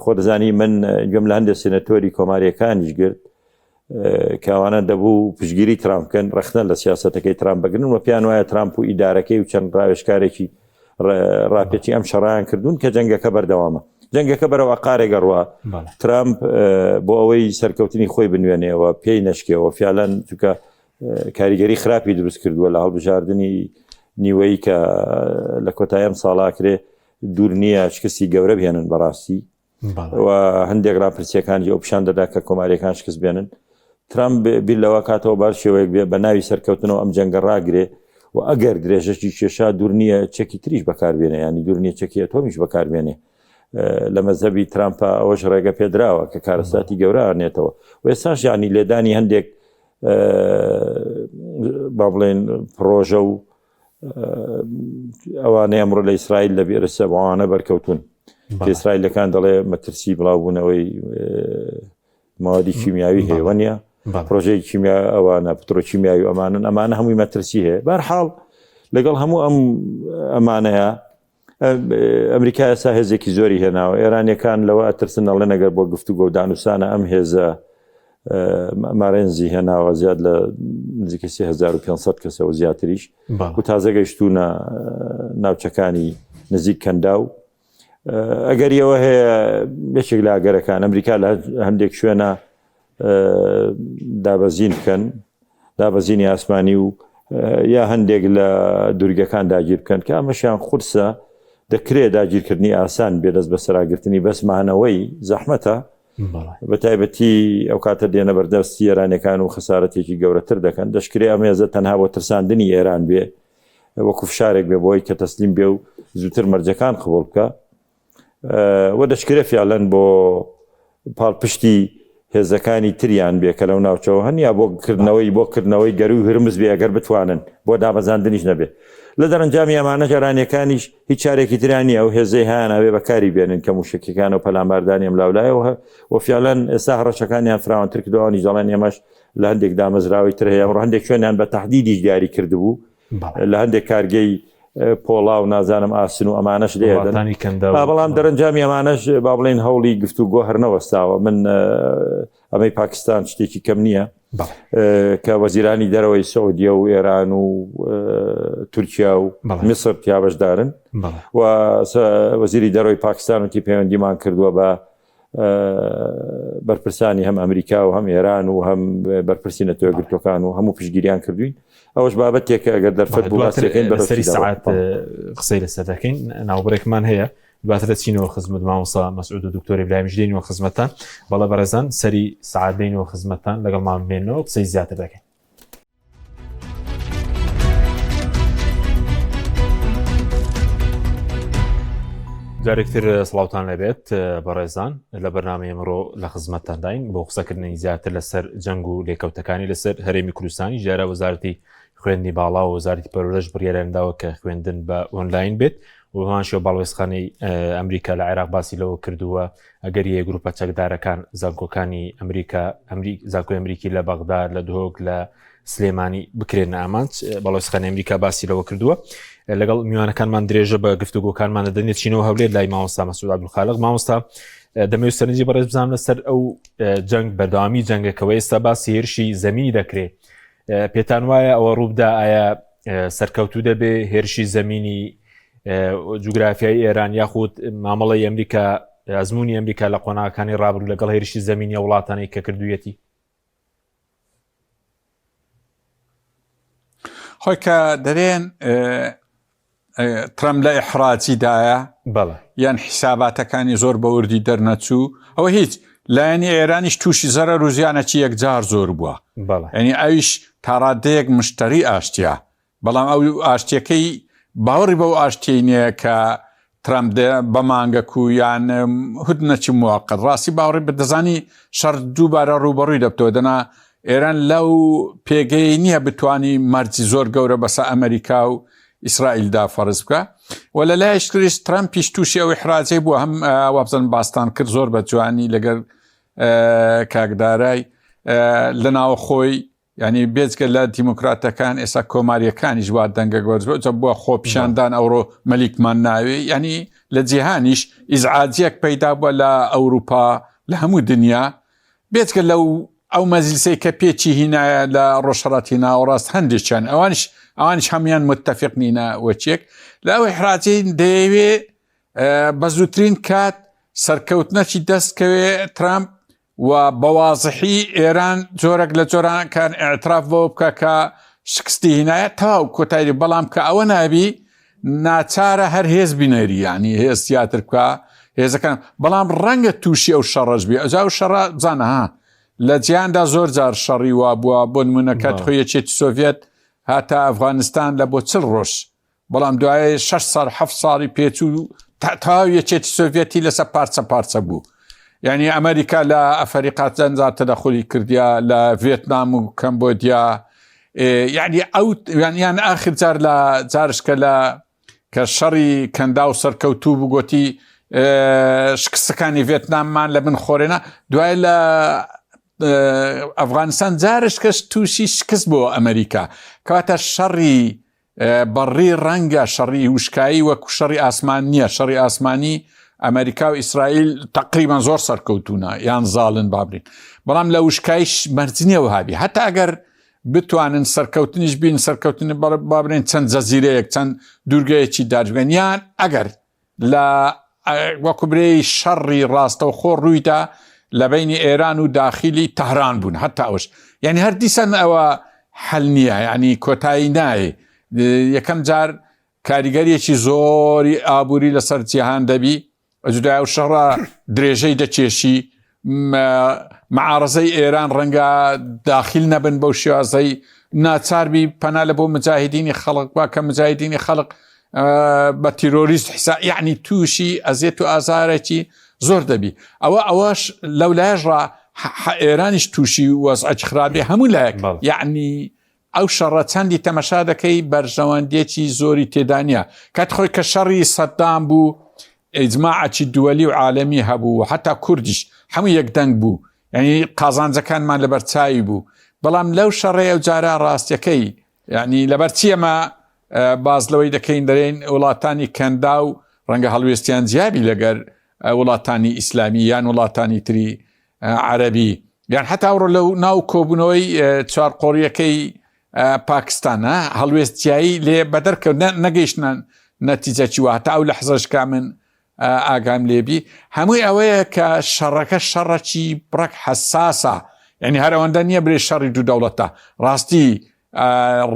[SPEAKER 2] خۆ دەزانی من گوێم لە هەندێک سێنەتۆری کۆماریەکانیش گرت کەوانە دەبوو پشگیری ترامپکەن ڕخنە لە سیاسەتەکەی ترامپ بگرن و پیان وایە ترامپ و ئیدارەکەی و چەند ڕاوێژکارێکی ڕاپێکی ئەم شەڕیان کردوون کە جەنگەکە بەردەوامە جەنگەکە بەرەوە قارێک گەڕوە ترامپ بۆ ئەوەی سەرکەوتنی خۆی بنوێنێەوە پێی نەشکێەوە فیالەن چونکە کاریگەری خراپی دروست کردووە لە هەڵبژاردننی نیوەی کە لە کۆتاییەم ساڵاکرێ دوور نییە شکستی گەورە بهێنن بەڕاستی و هەندێک ڕاپرسیەکانی ئەو پیشان دەدا کە کۆماریەکان شکست بێنن ترامپ بیر لەوە کاتەوە بار شێوەیەک بێ بە ناوی سەرکەوتنەوە ئەم جەنگە ڕاگرێ و ئەگەر درێژەشی کێشا دوور نییە چەکی تریش بەکاربێنێ ینی دوور نییە چەکی ئەتۆمیش بەکاربێنێ لە مەزەبی ترامپە ئەوەش ڕێگە پێدراوە کە کارەساتی گەورە ئەنێتەوە و ئێستاش ینی لێدانی هەندێک با بڵێن پرۆژە و ئەوانەیە ئەمڕۆ لە ئیسرائیل لە بێرەسە بەوانە بەرکەوتون کە ئیسرائیلەکان دەڵێ مەترسی بڵاوبوونەوەی ماوەدی کیمیاوی هەیەوە نیە پرۆژەی کیمیا ئەوانە پترۆکیمیاوی ئەمانە هەمووی مەترسی هەیە بەرحاڵ لەگەڵ هەموو ئەم ئەمانەیە ئەمریکا ئێستا هێزێکی زۆری هێناوە ئێرانیەکان لەوە ئەترسن ئەڵێ نەگەر بۆ گفتوگۆ و دانووسانە ئەم هێزە مارێنزی هێناوە زیاد لە نزیکە 3500 کەسەوە زیاتریش و تازە گەیشتوونە ناوچەکانی نزیک کەندا و ئەگەریەوە هەیە بێشێک لە ئاگەرەکان ئەمریکا لە هەندێک شوێنە دابەزین بکەن دابەزینی ئاسمانی و یا هەندێک لە دوورگەکان داگیر بکەن کە ئەمەشیان قورسە دەکرێت داگیرکردنی ئاسان بێدەست بە سەراگرتنی بەسمانەوەی زەحمەتە بە تایبەتی ئەو کاتە دێنە بەردەستی ئێرانەکان و خسارەتێکی گەورەتر دەکەن دەشکرێ ئەمێزە تەنها بۆ ترساندنی ئێران بێ وەکو فشارێک بێ بۆی کە تەسلیم بێ و زووتر مەرجەکان قبول بکە وە دەشکرێ فیالەن بۆ پاڵپشتی هێزەکانی تریان بێ کە لەو ناوچەوە هەنیا بۆکردنەوەی گەروی هرمز بێ ئەگەر بتوانن بۆ دامەزاندنیش نەبێ لە دەرەنجامی ئەمانە جارانیەکانیش هیچ چارێکی ترانی ئەو هێزەی هیاناوێ بەکاری بێنن کە موشکەکان و پەلامباردانی ئەم لاولایەوە وەفیالەن ئێستا هەڕەشەکانیان فراوانتر کردوانی جەڵێن ئێمەش لە هەندێک دامەزراوی تر هەیە ڕ هەندێک شوێنیان بە تەحدیدیش دیاری کردبوو لە هەندێک کارگەی پۆڵا و نازانم ئاسن و ئەمانەش دێدەن بەڵام دەرەنجامی ئەمانەش با بڵێن هەوڵی گفتوگۆ هەرنەوەستاوە من ئەمەی پاکستان شتێکی کەم نییە کە وەزیرانی دەرەوەی سعودیە و ئێران و تورکیا و میسر تیا بەشدارن و وەزیری دەرەوەی پاکستان وتی پەیوەندیمان کردووە بە بەرپرسانی هەم ئەمریکا و هەم ئێران و هەم بەرپرسی نەتەوەگرتوەکان و هەموو پشگیریان کردوین ئەوەش بابەتێکە ئەگەر دەرفەت بوو
[SPEAKER 1] سەری سەعات قسەی لەسەر دەکەین ناوبڕێکمان هەیە دواتر دەچینەوە خزمەت مامۆستا مەسعود و دکتۆر ئیبراهیمیش دێنەوە خزمەتتان بەڵێ بەڕێزان سەری سەعات دێنەوە خزمەتتان لەگەڵمان بێنەوە قسەی زیاتر دەکەین. جارێکتر سڵاوتان لەبێت بەڕێزان لە بەرنامەی ئەمڕۆ لە خزمەتتان داین بۆ قسەکردنی زیاتر لەسەر جەنگ و لێکەوتەکانی لەسەر هەرێمی کوردستانی ژارە وەزارەتی خوێندنی باڵا و وەزارەتی پەروەردەش بڕیارەنداوە کە خوێندن بە ئۆنلاین بێت و هەمانشێوە باڵوێزخانەی ئەمریکا لە عێراق باسی لەوە کردووە ئەگەر یە گروپە چەکدارەکان زانکۆکانی زانکۆی ئەمریکی لە بەغداد لە دهۆک لە سلێمانی بکرێنە ئامانج باڵوێزخانەی ئەمریکا باسی لەوە کردووە لەگەڵ میوانەکانمان درێژە بە گفتوگۆکانمان دەدەنێت چینەوە هەولێر لای مامۆستا مەسعود عەبدولخالق مامۆستا دەمەوێت سەرنجی بەڕێز بزانم لەسەر ئەو جەنگ بەردەوامی جەنگەکەوە ئێستا باسی هێرشی زەمینی دەکرێت پێتان وایە ئەوە ڕووبدا ئایا سەرکەوتوو دەبێ هێرشی زەمینی جوگرافیای ئێران یاخود مامەڵی ئەمریکا ئەزمموی ئەمریکا لە قۆناغەکانی ڕابردوو لەگەڵ هێرشی زەمینی وڵاتانی کە کردوویەتی
[SPEAKER 3] خۆی کە دەرێن ترەمپ لە ئیحراجیدایە یان حیساباتەکانی زۆر بە وردی دەرنەچوو ئەوە هیچ لایەنی ئێرانیش تووشی زەرە ڕوزیانەکی یەکجار زۆر بووە ینی ئەویش تاڕادەیەک مشتری ئاشتیا بەڵام ئەو ئاشتیەکەی باوەڕی بەو ئاشتیەی نییە کە ترەمپ بە مانگەک و یان هودنەچی موواقت ڕاستی باوەڕی بدەزانی شەڕ دووبارە ڕوبەڕووی دەبتەوە دەنا ئێران لەو پێگەی نییە بتانی مەرجی زۆر گەورە بەسە ئەمریکا و ئیسرائیلدا فەرز بکە و لە لایەشتریش ترەمپیش تووشی ئەوەی حراجەی بووە هەم وابزن باستان کرد زۆر بە جوانی لەگەر کاکدارای لە ناوە خۆی ینی بێجگە لە دیموکراتەکان ئێستا کۆماریەکانیش وا دەنگە گۆرج بووە خۆپیشاندان ئەوڕۆ مەلیکمان ناوێ ینی لە جیهانیش ئیزعاجیەک پەیدا بووە لە ئەوروپا لە هەموو دنیا بێجگە لەو ئەو مەزلیسەی کە پێچی هینایە لە ڕۆژهەڵاتی ناوەڕاست هەندێکیان ئەوانش هەمویان متتەفق نینە وەچێک لە ئەوەی حراجەی دەیەوێ بە زووترین کات سەرکەوتنەکی دەستکەوێ ترامپ و بەوازحی ئێران جۆرەك لە جۆرانەکان ئاعتراف بۆ بکە کە شکستی هینایە تەواو کۆتایی بەڵام کە ئەوە نابی ناچارە هەر هێز بینەری ینی هێز تیاتر بکە هێزەکان بەڵام ڕەنگە تووشی ئەو شەڕەش بێ ئەجا و شەڕە بزانە لە جیهاندا زۆر جار شەڕی وا بووە بۆ نمونەکەت خۆی یەکێتی سۆڤێت هاتە ئەفغانستان لە بۆ 40 ڕۆژ بەڵام دوایە 6 ساڵ 7 ساڵی پێچوو تاو یەکێتی سۆڤێتی لەسەر پارچە بوو یعنی ئەمریکا لە ئەفریقات جەنجات تەدەخولی کردیا لە ڤێتنام و کەمبۆدیا یعنی ئەو یان ئاخر جار لە جارشکە لە کە شەڕی کەندا و سەرکەوتوو بوو گوتی شکستەکانی ڤێتناممان لە من خۆرێنە دوای لە ئەفغانستان جارش کەس تووشی شکست بۆ ئەمریکا کەواتە شەڕی بەڕی ڕەنگە شەڕی وشکایی وەکو شەڕی ئاسمان نییە شەڕی ئاسمانی ئەمریکا و ئیسرائیل تقریبان زۆر سەرکەوتونە یان زاڵن بابرین بەڵام لە وشکایش مەرجنیەوە هابی هەتا ئەگەر بتوانن سەرکەوتنیش بین سەرکەوتنی بابرێن چەند جەزیرەیەک چەند دوورگەیەکی داجگەن یان ئەگەر لە وەکوبرەی شەڕی ڕاستەو خۆ ڕوویدا لە بینی ئێران و داخلی تەهران بوون هەتا ئەوش یعنی هەر دیسان ئەوە حەل نییە ینی کۆتایی نایە یەکەم جار کاریگەریەکی زۆری ئابووری لەسەر جیهان دەبی ئەجودای و شەڕە درێژەی دەچێشی معارەزەی ئێران ڕەنگە داخل نەبن بەو شێوازەی ناچاربی پەنا لە بۆ مجاهدینی خەڵق با کە مجاهدینی خەڵق بە تیرۆریست حسا یعنی تووشی ئەزیێت و ئازارێکی زۆر دەبی ئەوەش لەولایەژڕا ئێرانیش تووشی وەزعەکی خراپی هەموو لایەک یعنی ئەو شەڕە چەندی تەمەشا دەکەی بەرژەوەندێکی زۆری تێدانە کات خۆی کە شەڕی سەدام بوو ئیجماعەکی دووەلی و عالەمی هەبوو حتا کوردیش هەموو یەکدەنگ بوو ینی قازانجەکانمان لەبەر چاوی بوو بەڵام لەو شەڕەیە و جارە ڕاستیەکەی ینی لەبەر چیەمە بازلەوەی دەکەین دەرێن وڵاتانی کەندا و ڕەنگە هەڵوێستیان جیابی لەگەر وڵاتانی ئیسلامی یان وڵاتانی تری عەرەبی یان حتا ئەوڕۆ لەو ناو کۆبوونەوەی چوار قۆڕیەکەی پاکستانە هەڵوێستیایی لێ بەدەرکەوت نەگەیشتن نەتیجەکی واتە ئەو لە حەزەشکا من ئاگام لێبی هەمووی ئەوەیە کە شەڕەکە شەڕەکی بڕک حەساسە یعنی هەر ئەوەندە نییە برێ شەڕی دوو دەوڵەتە ڕاستی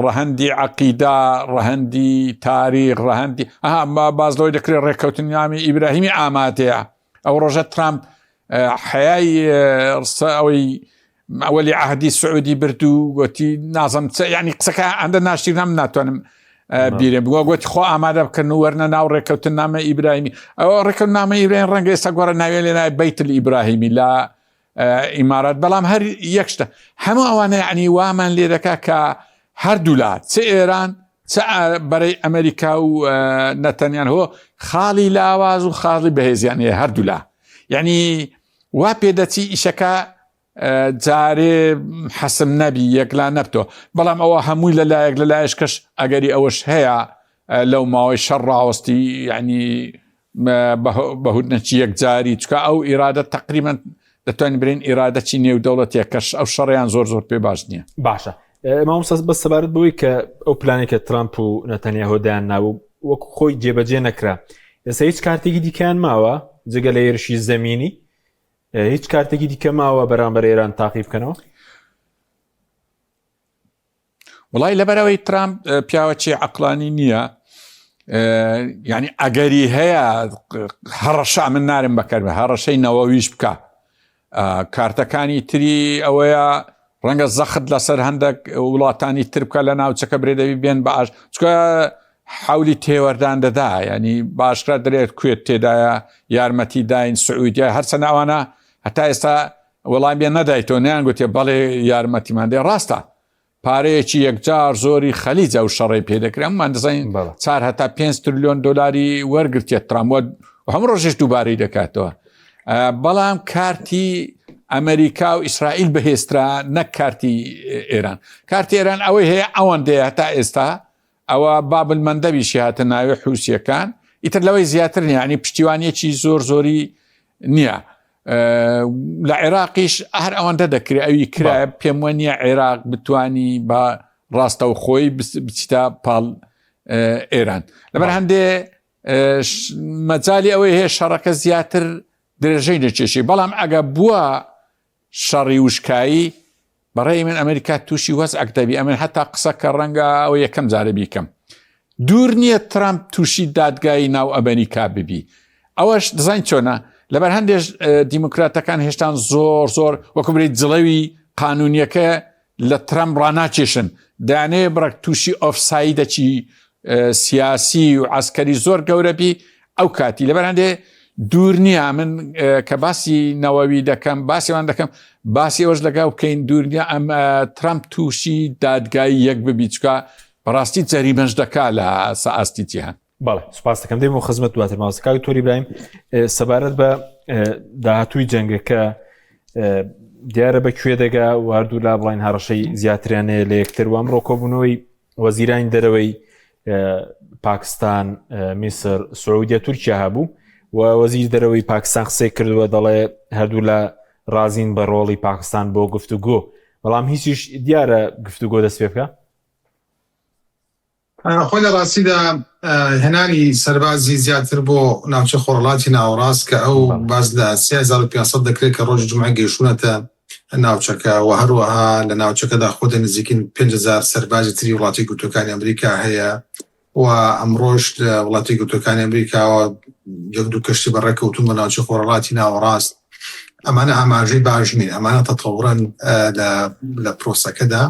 [SPEAKER 3] ڕەهەندی عەقیدا ڕەهەندی تاریخ ڕەهەندی بازلەوەی دەکرێت ڕێککەوتنامی ئیبراهیمی ئامادەیە ئەو ڕۆژە ترامپ حەیای ئەوەی ئەوەلی عەهدی سعودی بردو گوتی نازم ینی قسەکە ئەندە ناشتیرنام ناتوانم بیرێن بووە گوتی خۆ ئامادە بکەن و وەرنە ناو ڕێککەوتنامە ئیبراهیمی ئەوە ڕێککەوتنامە ئیبراهیم ڕەنگە ئێستا گۆڕە ناوێ لێنای بەیت ئیبراهیمی لە ئیمارات بەڵام هەر یەکشتە هەموو ئەوانە عنی وامان لێ دەکا کە هەردوو لا چ ئێران چ بەرەی ئەمریکا و نەتەنیان هۆ خاڵی لاواز و خاڵی بەهێزیان هەیە هەردوو لا یعنی وا پێدەچی ئیشەکە جارێ حەسم نەبی یەکلا نەبتەوە بەڵام ئەوە هەمووی لەلایەک لەلایەش کەش ئەگەری ئەوەش هەیە لەو ماوەی شەڕ ڕاوەستی ینی بەهودنەکی یەکجاری چکە ئەو ئیرادە تقریبا دەتوانین برین ئیرادەکی نێودەوڵەتێک کەش ئەو شەڕیان زۆر پێ باش نییە
[SPEAKER 1] باشە مامۆستا بە سەبارەت بووی کە ئەو پلانێکە ترامپ و نەتەنیاهۆ دایان ناوە وەکو خۆی جێبەجێ نەکرا ئێستا هیچ کارتێکی دیکەیان ماوە جگە لە هێرشی زەمینی هیچ کارتێکی دیکە ماوە بەرامبەر ئێران تاقی بکەنەوە
[SPEAKER 3] وڵای لەبەرەوەی ترامپ پیاوەکی عەقلانی نییە یعنی ئەگەری هەیە هەڕەشا من نارم بەکەرمە هەڕەشەی نەوەویش بکە کارتەکانی تری ئەوەیە ڕەنگە زەخت لەسەر هەندێک وڵاتانی تر بکە لە ناوچەکە برێدەوی بێن باش چکە حولی تێوەردان دەدا ینی باشکرا دەرێت کوێت تێدایە یارمەتی داین سعودیە هەرچە ناوانە هەتا ئێستا وەڵام بێن نەدایتەوە نیان گوتێ بەڵێ یارمەتیمان دێ ڕاستە پارەیەکی یەکجار زۆری خەلیجە و شەڕی پێدەکرێن من دەزانین 4 هەتا 5 تریلیۆن دلاری وەرگرتێت تراموە هەموو ڕۆژێش دووبارەی دەکاتەوە بەڵام کارتی ئەمریکا و ئیسرائیل بەهێسترا نەک کارتی ئێران کارتی ئێران ئەوەی هەیە ئەوەندەیە تا ئێستا ئەوە بابلمەندەویشی هاتە ناوێ حوسیەکان ئیتر لەوەی زیاتر نیە ینی پشتیوانیەکی زۆری نییە لە عێراقیش هەر ئەوەندە دەکرێت ئەوی کرایە پێم وە نییە عێراق بتوانی بە ڕاستە و خۆی بچیتە پاڵ ئێران لەبەر هەندێ مەجای ئەوەی هەیە شەڕەکە زیاتر درێژەی نەچێشی بەڵام ئەگە بووە شەڕی وشکایی بەڕێی من ئەمریکا تووشی وەزعەک دەبی ئەمن هەتا قسەکە ڕەنگە ئەو یەکەم جارە بیکەم دوور نییە ترامپ تووشی دادگایی ناو ئەمریکا ببی ئەوەش دەزانین چۆنە لەبەر هەندێک دیموکراتەکان هێشتان زۆر وەکو بێت جڵەوی قانونیەکە لە ترامپ ڕاناکێشن دانێ بڕک تووشی ئۆفسایدەکی سیاسی و عسکەری زۆر گەورەبی ئەو کاتی لەبەر هەندێ دوور نییە من کە باسی نەوەوی دەکەم باسیوان دەکەم باسی ئەوەش لەگاو بکەین دوور نییە ئەم ترامپ تووشی دادگایی یەک ببی چکە بەڕاستی جەریمەش دەکا لە سەئاستی جیهان
[SPEAKER 1] بەڵێ سوپاس دەکەم دەیم و خزمەت دواتر ماوەستەکەی تۆری برایم سەبارەت بە داهاتووی جەنگەکە دیارە بەکوێ دەگا واردوو لا بڵین هەڕەشەی زیاتریانەیە لە یەکتر و ئەمڕۆ کۆبوونەوەی وەزیرانی دەرەوەی پاکستان میسر سعودیە تورکیا هەبوو و وەزیر دەرەوەی پاکستان قسەی کردووە دەڵێ هەردوو لە رازین بە ڕۆڵی پاکستان بۆ گفتوگۆ بەڵام هیچیش دیارە گفتوگۆ دەست پێ بکە
[SPEAKER 4] خۆی لە ڕاستیدا هێنانی سەربازی زیاتر بۆ ناوچە خۆڕڵاتی ناوەڕاست کە ئەو باز لە 3500 دەکرێت کە ڕۆژی جومعە گەیشتونەتە ناوچەکە و هەروەها لە ناوچەکەدا خۆدە نزیکین 5000 سەربازی تری وڵاتی گوتوەکانی ئەمریکا هەیە و ئەمڕۆژ لە وڵاتی گوتوەکانی ئەمریکاوە یەک دوو کەشتی بەڕێکەوتون بە ناوچە خۆڕڵاتی ناوەڕاست ئەمانە ئاماژەی باش نین ئەمانە تەتەوڕن لە پرۆسەکەدا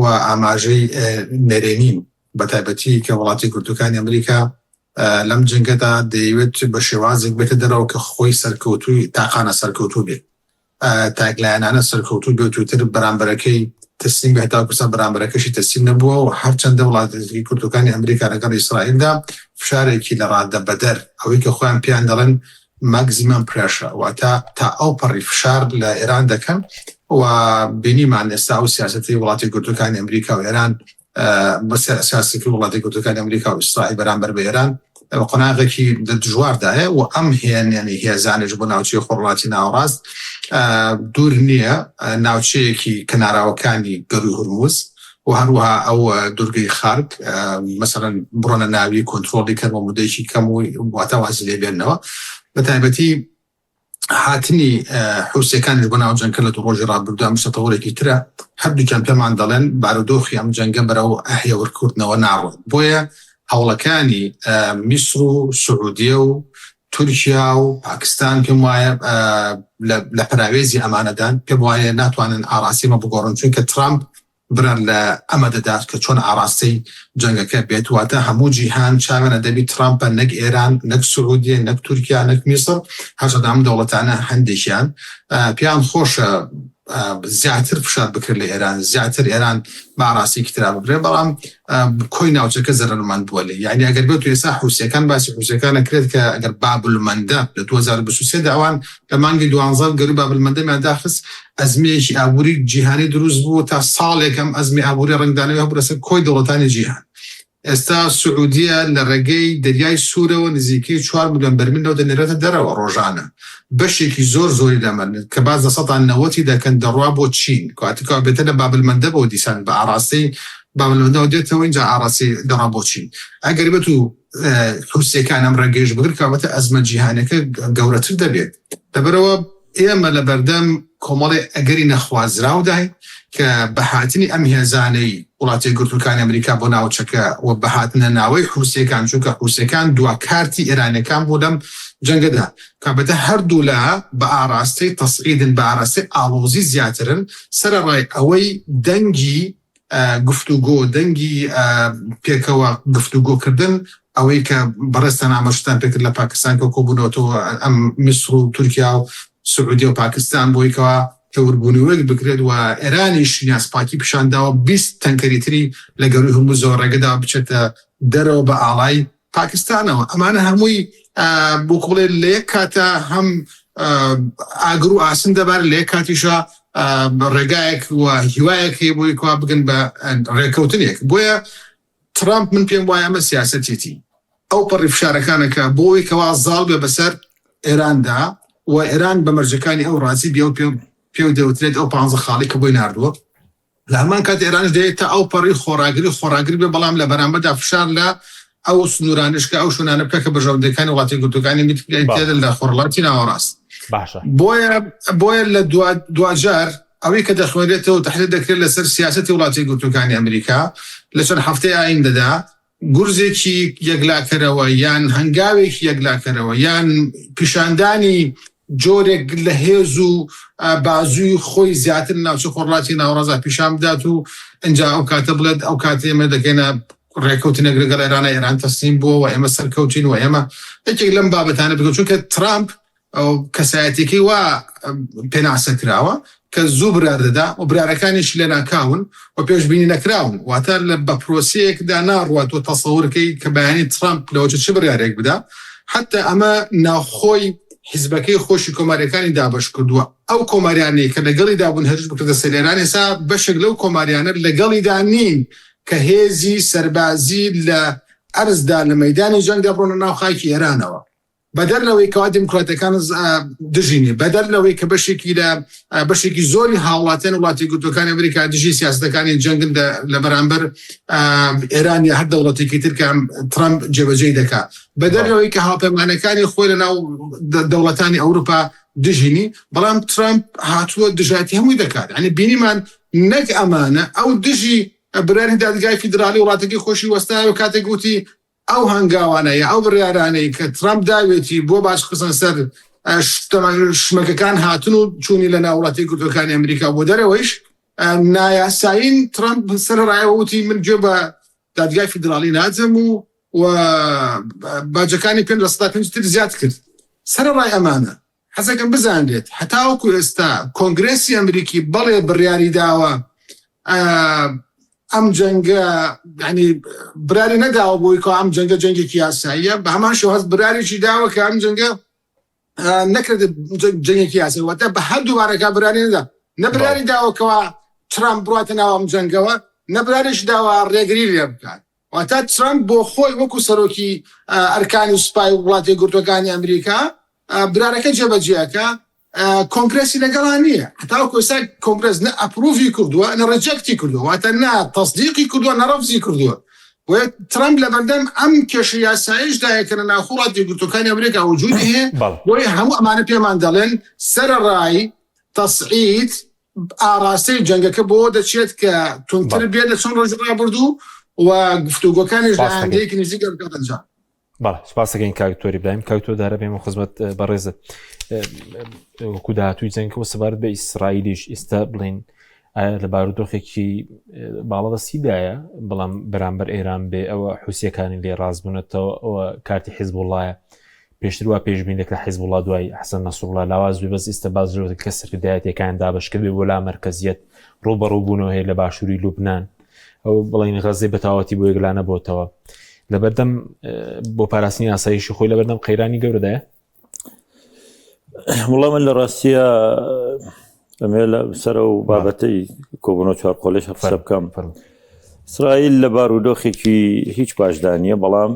[SPEAKER 4] و ئاماژەی نەرێنین بەتایبەتی کە وڵاتی گوتوەکانی ئەمریکا لەم جنگەدا دەیەوێت بە شێوازێک بێتە دەرەوە کە خۆی سەرکەوتووی تاقانە سەرکەوتوو بێت تاگلایەنانە سەرکەوتوو بێت وتر بەرامبەرەکەی تەسلیم بە هێتا کوسە بەرامبەرەکەشی تەسلیم نەبووە و هەرچەندە وڵاتی گوتوەکانی ئەمریکا لەگەڵ ئیسرائیلدا فشارێکی لە ڕادە بەدەر ئەوەی کە خۆیان پێیان دەڵێن ماکزیمەم پرێشە و تا ئەو پەڕی فشار لە ئێران دەکەن و بینیمان ئێستا و سیاسەتی وڵاتی گوتوەکانی ئەمریکا و ئێران بە سیاسەتی وڵاتی گوتوەکانی ئەمریکا و ئیسرائیل بەرامبەر بە ئێران قۆناغێکی دژواردایە و ئەم هێنێنی هێزانش بۆ ناوچەی خۆڕڵاتی ناوەڕاست دوور نییە ناوچەیەکی کەناراوەکانی گەڕووی هورموز و هەروەها ئەو دوورگەی خارک مەسەڵەن بڕۆنە ناوی کۆنترۆڵی کەرمە مودەیەکی کەم و واتە واز لێ بێنەوە بەتایبەتی هاتنی حوسەکانش بۆ ناو جەنگەکە لە ڕۆژی ڕابردووە مشتەوەرێکی ترە هەردووکیان پێمان دەڵێن بارودۆخی ئەم جەنگە بەرەو هێورکردنەوە ناڕۆن بۆیە هەوڵەکانی میسر و سعودیە و تورکیا و پاکستان پێم وایە لە پراوێزی ئەمانەدان پێم وایە ناتوانن ئاراسیمە بگۆڕن چونکە ترامپ بران لە ئەمە دەدات کە چۆن ئاراستەی جەنگەکە بێت واتە هەموو جیهان چاوێنە دەبی ترامپە نەک ئێران نەک سعودیە نەک تورکیا نەک میسر هەرچەندە دەوڵەتانە هەندێکیان پێیان خۆشە زیاتر فشار بکرد لە ئێران زیاتر ئێران باڕاستی کترا ببرێ بەڵام کۆی ناوچەکە زەرمەند بووە لێ یعنی ئەگەر بێت و ئێستا حوسەکان باسی حوسەکانە کرێت کە ئەگەر بابلمەندە لە 2023 داوان لە مانگی 12 گەروی بابلمەندەمیان داخست ئەزمەیەکی ئابووری جیهانی دروست بوو تا ساڵێکم ئەزمی ئابووری ڕنگدانەوە هەبوو لەسەر کۆی دەوڵەتانی جیهان ئێستا سعودیە لە ڕێگەی دەریای سوورەوە نزیکەی 4 ملیۆن بەرمیلەوە دەنێرێتە دەرەوە ڕۆژانە بەشێکی زۆری دەمەن کە باز لە 90 دەکەن دەڕوا بۆ چین کاتێکەوە بێتە لە بابلمەندە بۆ دیسان بە ئاڕاستی بابلمەندەوە دێتەوە اینجا ئاڕاستی دەڕا بۆ چین ئەگەر بێت و حوسەکان ئەم ڕێگەیش بگرت کابەتە ئەزمە جیهانەکە گەورەتر دەبێت لەبەرەوە ئێمە لە بەردەم کۆمەڵی ئەگەری نەخوازراودای کە بەهاتنی ئەم هێزانەی وڵاتی گرتوەکانی ئەمریکا بۆ ناوچەکە و بەهاتنە ناوەی حوسیەکان چونکە حوسیەکان دوا کارتی ئێرانەکان بۆ لەم جەنگەدا کابەتە هەردوو لە بە ئاراستەی تەسعیدن بە ئاراستەی ئاڵۆزی زیاترن سەرڕای ئەوەی دەنگی گفتوگۆ دەنگی پێکەوە گفتوگۆکردن ئەوەی کە بەڕێستان ئاماژەتان پێکرد لە پاکستان کە کۆبوونەوەتەوە ئەم میسر و تورکیا و سعودی و پاکستان بۆیکەوە کەوربوونیوەک بکرێت و ئێرانیش نیازپاکی پیشانداوە 20 تەنکەری تری لە گەڕووی هەرموز و ڕێگەدا بچێتە دەرەوە بە ئاڵای پاکستانەوە ئەمانە هەمووی بۆ کوڵێ لە یەک کاتە هەم ئاگر و ئاسن دەبار لە یەک کاتیشە ڕێگایەک و هیوایەک هەیە بۆی کوا بگەن بە ڕێکەوتنێک بۆیە ترامپ من پێم وایە ئەمە سیاسەتێتی ئەو پەڕی فشارەکانەکە بۆی کەوا زاڵ بێ بەسەر ئێراندا و ئێران بە مەرجەکانی ئەو ڕازی بێ و پێ دەوترێت ئەو 15 خاڵی کە بۆی ناردووە لە هەمان کات ئێرانش دەیێت تا ئەو پەڕی خۆراگری بێ بەڵام لە بەرامبەردا فشار لە ئەو سنوورانشکە ئەو شوێنانە بکە بەژەوندەکانی وڵاتی گرتوەکانی تێدە لە خۆرڵاتی ناوەڕاست بۆیە لە دوجار ئەوەی کە دەخوێنێتەوە تەحلیل دەکرێت لەسەر سیاسەتی وڵاتی گرتوەکانی ئەمریکا لە چەند هەفتەی ئایندەدا گورزێکی یەکلاکەرەوە یان هەنگاوێکی یەکلاکەرەوە یان پیشاندانی جۆرێک لە هێز و بازووی خۆی زیاتر ناوچە خۆرڵاتی ناوەڕاست پیشان بدات و ئەنجا ئەو کاتە بڵێت ئەو کاتە ئێمە دەکەینە ڕێکەوتنێک لەگەڵ ئێرانە ئێران تەسلیم بووە و ئێمە سەرکەوتین و ئێمە یەکێک لەم بابەتانە بگەن چونکە ترامپ ئەو کەسایەتێکی وا پێناسە کراوە کە زوو برار دەدا و برارەکانیش لێ ناکاون و پێشبینی نەکراون واتە لە بە پرۆسەیەکدا ناڕوات و تەسەورکەی کە بەیانی ترامپ لەوەچە چ بڕارێک بدا حتا ئەمە ناوخۆی حیزبەکەی خۆشی کۆماریەکانی دابش کردووە ئەو کۆماریانەی کە لەگەڵی دابوون هەرش بکردە سەرێران ێسا بەشێک لەو کۆماریانە لەگەڵیدا نین کە هێزی سەربازی لە ئەرزدا لە مەیدانی جەنگدا بڕۆنە ناو خاکی ئێرانەوە بەدەر لەوەی کەوا دیموکراتەکان دژینی بەدەر لەوەی کە بەشێکی زۆری هاوڵاتیان وڵاتی گرتوەکانی ئەمریکا دژی سیاسەتەکانی جەنگن لە بەرامبەر ئێرانی هەر دەوڵەتێکی تر کە ترامپ جێبەجێ دەکات بەدەر لەوەی کە هاوپەیمانەکانی خۆی لە ناو دەوڵەتانی ئەوروپا دژینی بەڵام ترامپ هاتووە دژاتی هەمووی دەکات یعنی بینیمان نەک ئەمانە ئەو دژی برانی دادگای فیدرالی وڵاتێکی خۆشی وەستایەوە کاتێک گوتی ئەو هەنگاوانەیە ئەو بڕیارانەی کە ترامپ داوێتی بۆ باش قسەن سەر شمەکەکان هاتن و چوونی لە ناوڵاتی گرتوەکانی ئەمریکا بۆ دەرەوەیش نایاسایین ترامپ سەرڕایەوەتی من گوێ بە دادگای فیدرالی ناجەم و باجەکانی 500 تر زیاد کرد سەرڕای ئەمانە حەزەکەم بزانێت هەتاوەکو ئێستا کۆنگرێسی ئەمریکی بەڵێ بڕیاری داوە ئەم جەنگە ینی براری نەداوە بۆی کە ئەم جەنگە جەنگێکی یاساییە بە هەمان شێوە هەست براریشی داوە کە ئەم جەنگە نەکرد جەنگێکی یاسایی واتە بە هەردوو بارەکە براری نەدا نەبراری داوەکەوە ترامپ بڕاتە ناو ئەم جەنگەوە نەبراریش داوە ڕێگری لێ بکات واتە ترامپ بۆ خۆی وەکو سەرۆکی ئەرکانی و سوپای وڵاتی گرتوەکانی ئەمریکا برارەکە جێبەجێەکە کۆنگرێسی لەگەڵان نییە هەتاوەکو ئێستا کۆنگرێس نە ئەپروڤی کردووە نە ڕەجەکتی کردووە واتە نا تەصدیقی کردووە نە ڕەفزی کردووە ترامپ لە بەردەم ئەم کێشە یاساییشدایە کە لە ناو وڵاتی گرتوەکانی ئەمریکا وجودی هەیە بۆی هەموو ئەمانە پێمان دەڵێن سەرڕای تەسعید ئاراستەی جەنگەکە بۆ دەچێت کە تونتر بێت لە چەند ڕۆژ ڕابردوو و گفتوگۆکانیش لە هەندێکی نزیک دەکەن
[SPEAKER 1] سپاسەکەین کاکتۆری برایم کاکتۆر دارە بێمە خزمەت بەڕێزت وەکو داهاتووی جەنگەوە سەبارەت بە ئیسرائیلیش ئێستا بڵێن لە بارودۆخێکی باڵەدەستیدایە بەڵام بەرامبەر ئێران بێ ئەوە حوسیەکانی لێ ڕازبوونەتەوە ئەوە کارتی حیزبوڵایە پێشتر وا پێشبین دەکرا حیزبوڵا دوای حەسەن نەسڕوڵڵا لاواز بێ بەس ئێستا بازرەوە کە سەرکردایەتەکان دابەشکرد بێ بۆ لا مەرکەزیەت ڕوبەڕووبوونەوە هەیە لە باشووری لوبنان ئەو بڵین غەزەی بەتاواتی بۆ یەکلانە بۆتەوە لەبەردەم بۆ پاراستنی ئاسایشی خۆی لەبەردەم قەیرانی گەورەدایە
[SPEAKER 2] وڵام من لە ڕاستیە ئەمێ لە سەر و بابەتەی کۆبوونەوە چوارقۆلەش هەفسە بکەم ئیسرائیل لە بارودۆخێکی هیچ باشدانیە بەڵام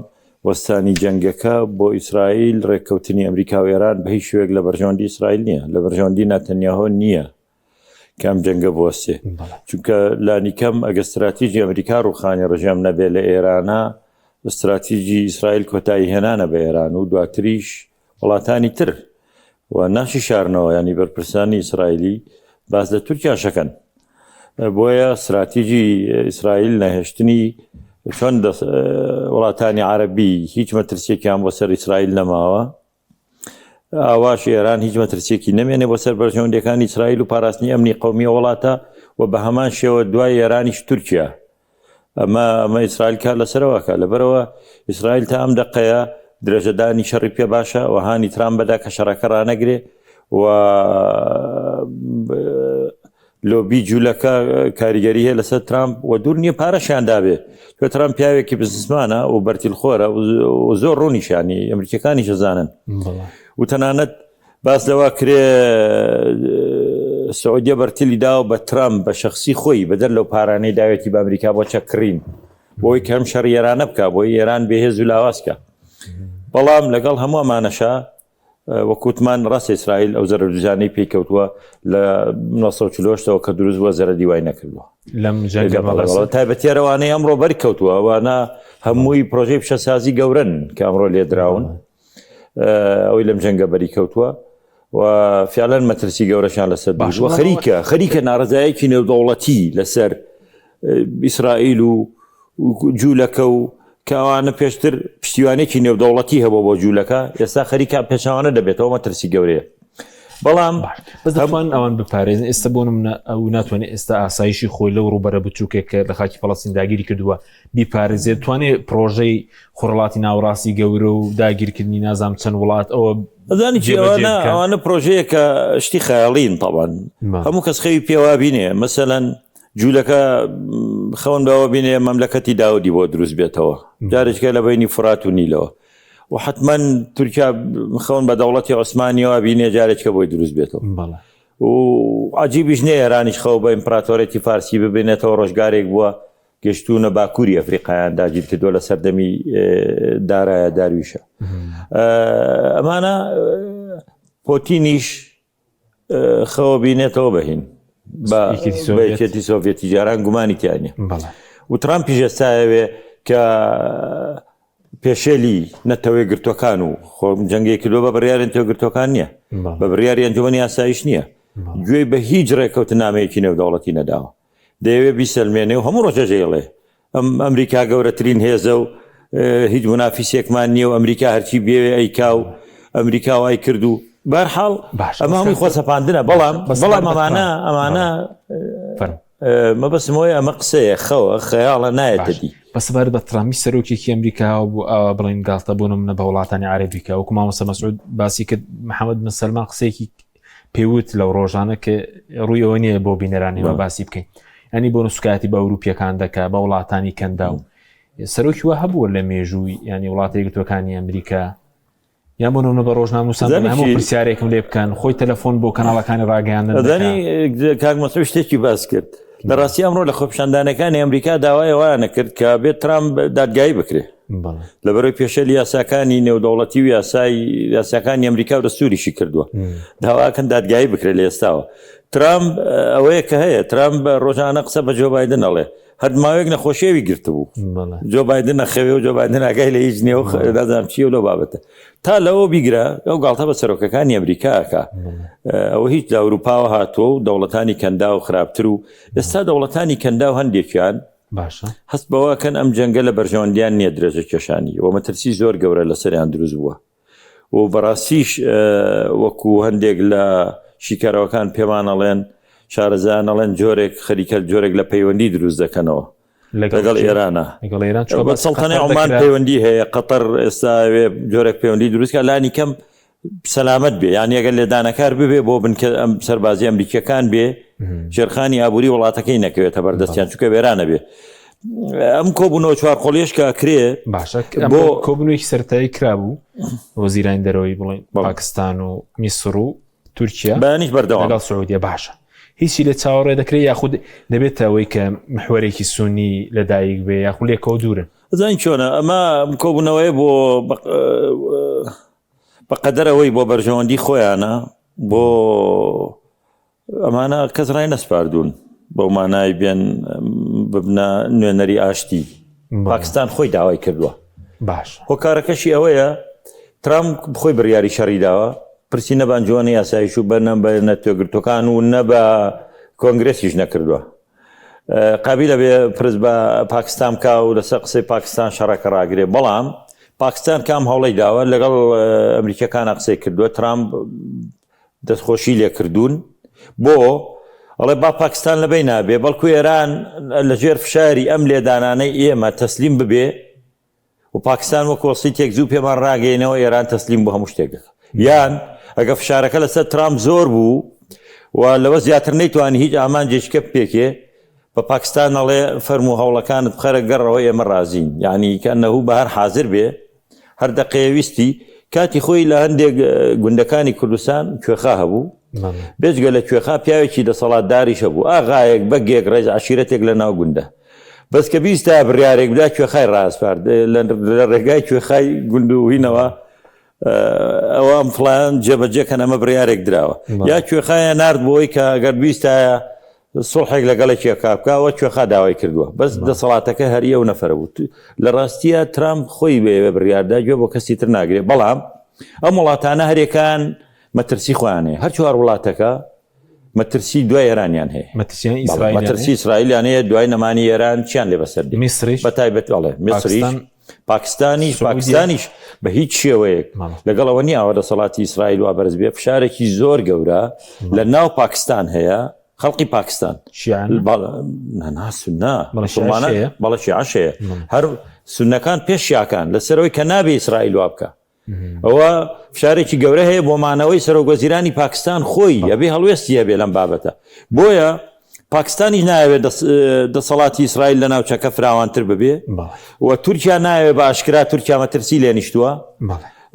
[SPEAKER 2] وەستانی جەنگەکە بۆ ئیسرائیل ڕێککەوتنی ئەمریکا و ئێران بە هیچ شوێک لە بەرژەوەندی ئیسرائیل نییە لە بەرژەوەندی ناتەنیاهۆ نییە کام جەنگە بوەستێ چونکە لانیکەم ئەگە استراتیژی ئەمریکا ڕوخانی ڕژەم نەبێ لە ئێرانە استراتیژی ئیسرائیل کۆتایی هێنانە بە ئێران و دواتریش وڵاتانی تر و ناشی شارنەوە ینی بەرپرسانی ئیسرائیلی باس لە تورکیا شەکەن بۆیە استراتیژی ئیسرائیل نەهێشتنی چۆن وڵاتانی عەرەبی هیچ مەترسیێکیان بۆ سەر ئیسرائیل نەماوە ئاواش ئێران هیچ مەترسیێکی نەمێنێ بۆ سەر بەرژەوەندەکانی ئیسرائیل و پاراستنی ئەمنی قەومیە وڵاتە و بە هەمان شێوە دوای ئێرانیش تورکیا ئەمە ئیسرائیل کار لەسەرەوەکە لەبەرەوە ئیسرائیل تا ئەم دەقەیە درێژەدانی شەڕی پێ باشە و هانی ترام بەدا کە شەڕەکە ڕانەگرێ و لۆبی جوولەکە کاریگەری هەیە لەسەر ترامپ و دوور نییە پارەشیان دابێ تۆ ترامپ پیاوێکی بزنسمانە و بەرتیلخۆرە و زۆر ڕوونیشانی ئەمریکەکانی شەزانن و تەنانەت باس لەوە کرێ سعودیە بەرتیلی داوە بە ترامپ بە شخصی خۆی بەدەر لەو پارانەی داوێتی بە ئەمریکا بۆ چەکڕین بۆی کەم شەڕ ئێرانە بکە بۆی ئێران بێهێز و لاوازکە بەڵام لەگەڵ هەموو ئەمانەشە وەکوتمان ڕاست ئیسرائیل ئەو زەرەرجانەی پێیکەوتووە لە 1940ەوە کە دروست بووە زەرە دیوای نەکردووە
[SPEAKER 1] لەم
[SPEAKER 2] تایبەتیارەوانەی ئەمڕۆ بەری کەوتووە وانە هەمووی پرۆژەی پیشەسازی گەورن کە ئەمڕۆ لێدراون ئەوەی لەم جەنگە بەری کەوتووە و فعلەن مەترسی گەورەشان لەسەر باشوە خەریکە ناڕزایەکی نێودەوڵەتی لەسەر ئیسرائیل و جوولەکە و کەوانە پێشتر پشتیوانێکی نێودەوڵەتی هەبوو بۆ جوولەکە ئێستا خەریکە پێشاوانە دەبێتەوە مەترسی گەورەیە بەڵام
[SPEAKER 1] دەتوان ئەوان بپارێزن ئێستا بۆ نمونە ئەو ناتوانێت ئێستا ئاسایشی خۆی لەو ڕوبەرە بچووکێک کە لە خاکی فەڵەستین داگیری کردووە بیپارێزێت توانێت پرۆژەی خۆڕەڵاتی ناوەڕاستی گەورە و داگیرکردنی نازام چەند وڵات ئەوە
[SPEAKER 2] ئەوانە پرۆژەیەکە شتی خەیاڵین تەڵان هەموو کەس خەوی پێوا بینێ مەسەلەن جوولەکە خەون بەوە بینێ مەملەکەتی داودی بۆ دروست بێتەوە جارێککە لە بینی فرات و نیلەوە و حتمما تورکیا خەون بە دەوڵەتی عوسمانیەوە بینێ جارێککە بۆی دروست بێتەوە و عجیبیش نێ ئێرانیش خەو بە ئیمپراتۆرێتی فارسی ببێنێتەوە ڕۆژگارێک بووە گەشتونە باکووری ئەفریقایان داگیر کردووە لە سەردەمی دارایە دارویشە ئەمانە پۆتینیش خەوە بینێتەوە بەهین بەیەکێتی سۆڤێتی جاران گومانی تیانە و ترامپیش ئێستاوێ کە پێشێلی نەتەوەی گرتوەکان و خۆم جەنگی کردووە بە بڕیارێن تێوەگرتوەکان نییە بە بڕیاری ئەنجومەنی ئاسایش نییە گوێی بە هیچ ڕێکەوتنامەیەکی نێودەوڵەتی نەداوە دەیەوێ بیسەلمێنێ و هەموو ڕۆژەژێڵێ ئەمریکا گەورەترین هێزە و هیچ منافیسێکمان نییە و ئەمریکا هەرچی بێوێ ئەیکا و ئەمریکا وای کرد و بەرحاڵ ئەمە هەمووی خۆسەپاندنە بەڵام ئەمانە مەبەسمەوەی ئەمە قسەیە خەوە خەیاڵە نایەتە دی
[SPEAKER 1] بەسەبار بە ترامی سەرۆکێکی ئەمریکا بوو ئەوە بڵین گاڵتە بوون منە بە وڵاتانی عەرەبیکە وەکو مامۆستا مەسعود باسی کرد محەممەد بن سەلمان قسەیەکی پێوت لەو ڕۆژانە کە ڕووی ئەوە نییە بۆ بینەرانی بە باسی بکەین ینی بۆ نوسکاتی بە ئەوروپیەکان دەکا بە وڵاتانی کەندا و سەرۆکی وە هەبووە لە مێژووی ینی وڵاتی یەکگرتوەکانی ئەمریکا یان بۆ نمونە بە ڕۆژنامە هەموو پرسیارێکم لێ بکەن خۆی تەلەفۆن بۆ کەناڵەکانی ڕاگەیاندن
[SPEAKER 2] کاک مەسعود شتێکی باس کرد لە ڕاستی ئەمڕۆ لە خۆپیشاندانەکانی ئەمریکا داوای ئەوانە کرد کە بێت ترامپ دادگایی بکرێ لەبەرەوەی پێشەلی یاساکانی نێودەوڵەتی و یاساکانی ئەمریکا و دەستوریشی کردووە داواکەن دادگایی بکرێت لە ئێستاوە ترامپ ئەوەیە کە هەیە ترامپ ڕۆژانە قسە بە جۆ بایدن ئەڵێ هەردماوەیەک نەخۆشیێوی گرتبوو جۆ بایدن نەخەوێ و جۆ بایدن ئاگای لە هیچ نێو نازانم چیە و لەو بابەتە تا لەوە بیگرە ئەو گاڵتە بە سەرۆکەکانی ئەمریکاکە ئەوە هیچ لە ئەوروپاوە هاتووە و دەوڵەتانی کەندا و خراپتر و ئێستا دەوڵەتانی کەندا و هەندێکیان
[SPEAKER 1] باشە
[SPEAKER 2] هەست بەوەکەن ئەم جەنگە لە بەرژەوەندیان نییە درێژە کێشانی و مەترسی زۆر گەورە لەسەریان دروست بووە و بەڕاستیش وەکو هەندێک لە شیکارەوەکان پێمان ئەڵێن شارەزان ئەڵێن جۆرێک خەریکە جۆرێک لە پەیوەندی دروست دەکەنەوە لەگەڵ ئێرانە سەڵتەنەی عومان پەیوەندی هەیە قەتەر ئێستا جۆرێک پەیوەندی دروستکە لانی کەم سەلامەت بێ یان ئەگەر لێدانەکار ببێ بۆ بنکە ئەم سەربازی ئەمریکیەکان بێ شێرخانی ئابووری وڵاتەکەی نەکەوێتە بەردەستیان چووکە وێرانە بێ ئەم کۆبوونەوە چوار قۆڵیش کە کرێ
[SPEAKER 1] باشە بۆ کۆبوونەوەیکی سەرەتایی کرابوو وەزیرانی دەرەوەی بڵێن پاکستان و میسر و تورکیا
[SPEAKER 2] بەیانیش بەردەوام
[SPEAKER 1] لەگەڵ سعودیە باشە هیچی لە چاوەڕێ دەکرێت یاخود دەبێت ئەوەی کە محوەرێکی سونی لەدایک بێ یاخود لێکەوە دوورن
[SPEAKER 2] زین چۆنە ئەمە کۆبوونەوەی بۆ بەقەدەرەوەی بۆ بەرژەوەندی خۆیانە بۆ ئەمانە کەس ڕای نەسپاردوون بۆ مانای بێن ببنە نوێنەری ئاشتی پاکستان خۆی داوای کردووە
[SPEAKER 1] باش
[SPEAKER 2] هۆکارەکەشی ئەوەیە ترامپ خۆی بڕیاری شەڕی داوە پرسی نەبانجوانی یاسایش و بە نەتوێگرتوەکان و نە بە کۆنگرێسیش نەکردووە. قابلە بێ پرس بە پاکستان کا و لەسەر قسەی پاکستان شەڕەکە ڕاگرێ، بەڵام پاکستان کام هەوڵی داوە لەگەڵ ئەمریکەکانە قسەی کردووە، ترامپ دەستخۆشی لێ کردوون بۆ ئەڵێ با پاکستان لەبەی نابێ، بەڵکو ئێران لەژێر فشاری ئەم لێدانانەی ئێمە تەسلیم ببێ و پاکستان وەکو وەسییتێک زوو پێمان ڕاگەینەوە ئێران تەسلیم بۆ هەموو شتێک دەکە. یان ئەگە فشارەکە لەسەر ترامپ زۆر بوو و لەوە زیاتر نەیتوانی هیچ ئامانجێکە پێکێ بە پاکستان ئەڵێ فەرموو هەوڵەکانت بخەرە گەڕەوە ئێمە رازین، یعنی کە ئەنەهوو بە هەر حازر بێ هەر دەقەیەویستی کاتی خۆی لە هەندێک گوندەکانی کوردستان کوێخا هەبوو، بێجگە لە کوێخا پیاوێکی دەسەڵاتداریش هەبوو، ئاغایەک بەگێک ڕێز عشیرەتێک لە ناو گوندە، بەس کە بیستە بڕیارێک بدا کوێخای ڕاستپارد لە ڕێگای کوێخای گوند و هینەوە ئەوە فڵان جێبەجێکە ئەمە بڕیارێک دراوە، یا کوێخایە نرد بۆی کە ئەگەر بیستایە سڵحێک لەگەڵێکی کاکاوە کوێخا داوای کردووە، بەس دەسەڵاتەکە هەریە و نەفەرە بوو. لە ڕاستیە ترامپ خۆی بێ بڕیاردا گوێ بۆ کەسی تر ناگرێت، بەڵام ئەم وڵاتانە هەرێکان مەترسی خۆیانەیە، هەر چوار وڵاتەکە مەترسی دوای ئێرانیان هەیە، مەترسی ئیسرائیلیان هەیە، دوای نەمانی ئێران چیان لێ بەسەر بە تایبەت ئەڵێ میسریش پاکستانیش بە هیچ شێوەیەک لەگەڵەوە نییەوە دەسەڵاتی ئیسرائیل وا بەرز بێ، فشارێکی زۆر گەورە لە ناو پاکستان هەیە، خەڵقی پاکستان بەڵە شیعەیە، هەر سونەکان پێش شیعەکان لەسەرەوەی کە نابێ ئیسرائیل وا بکە، ئەوە فشارێکی گەورە هەیە بۆ مانەوەی سەرۆکوەزیرانی پاکستان خۆی ئەبێ هەڵوێستی هەبێ لەم بابەتە، بۆیە پاکستانی نایەوێت دەسەڵاتی ئیسرائیل لە ناوچەکە فراوانتر ببێ و تورکیا نایەوێت بە ئاشکرا تورکیا مەترسی لێ نیشتووە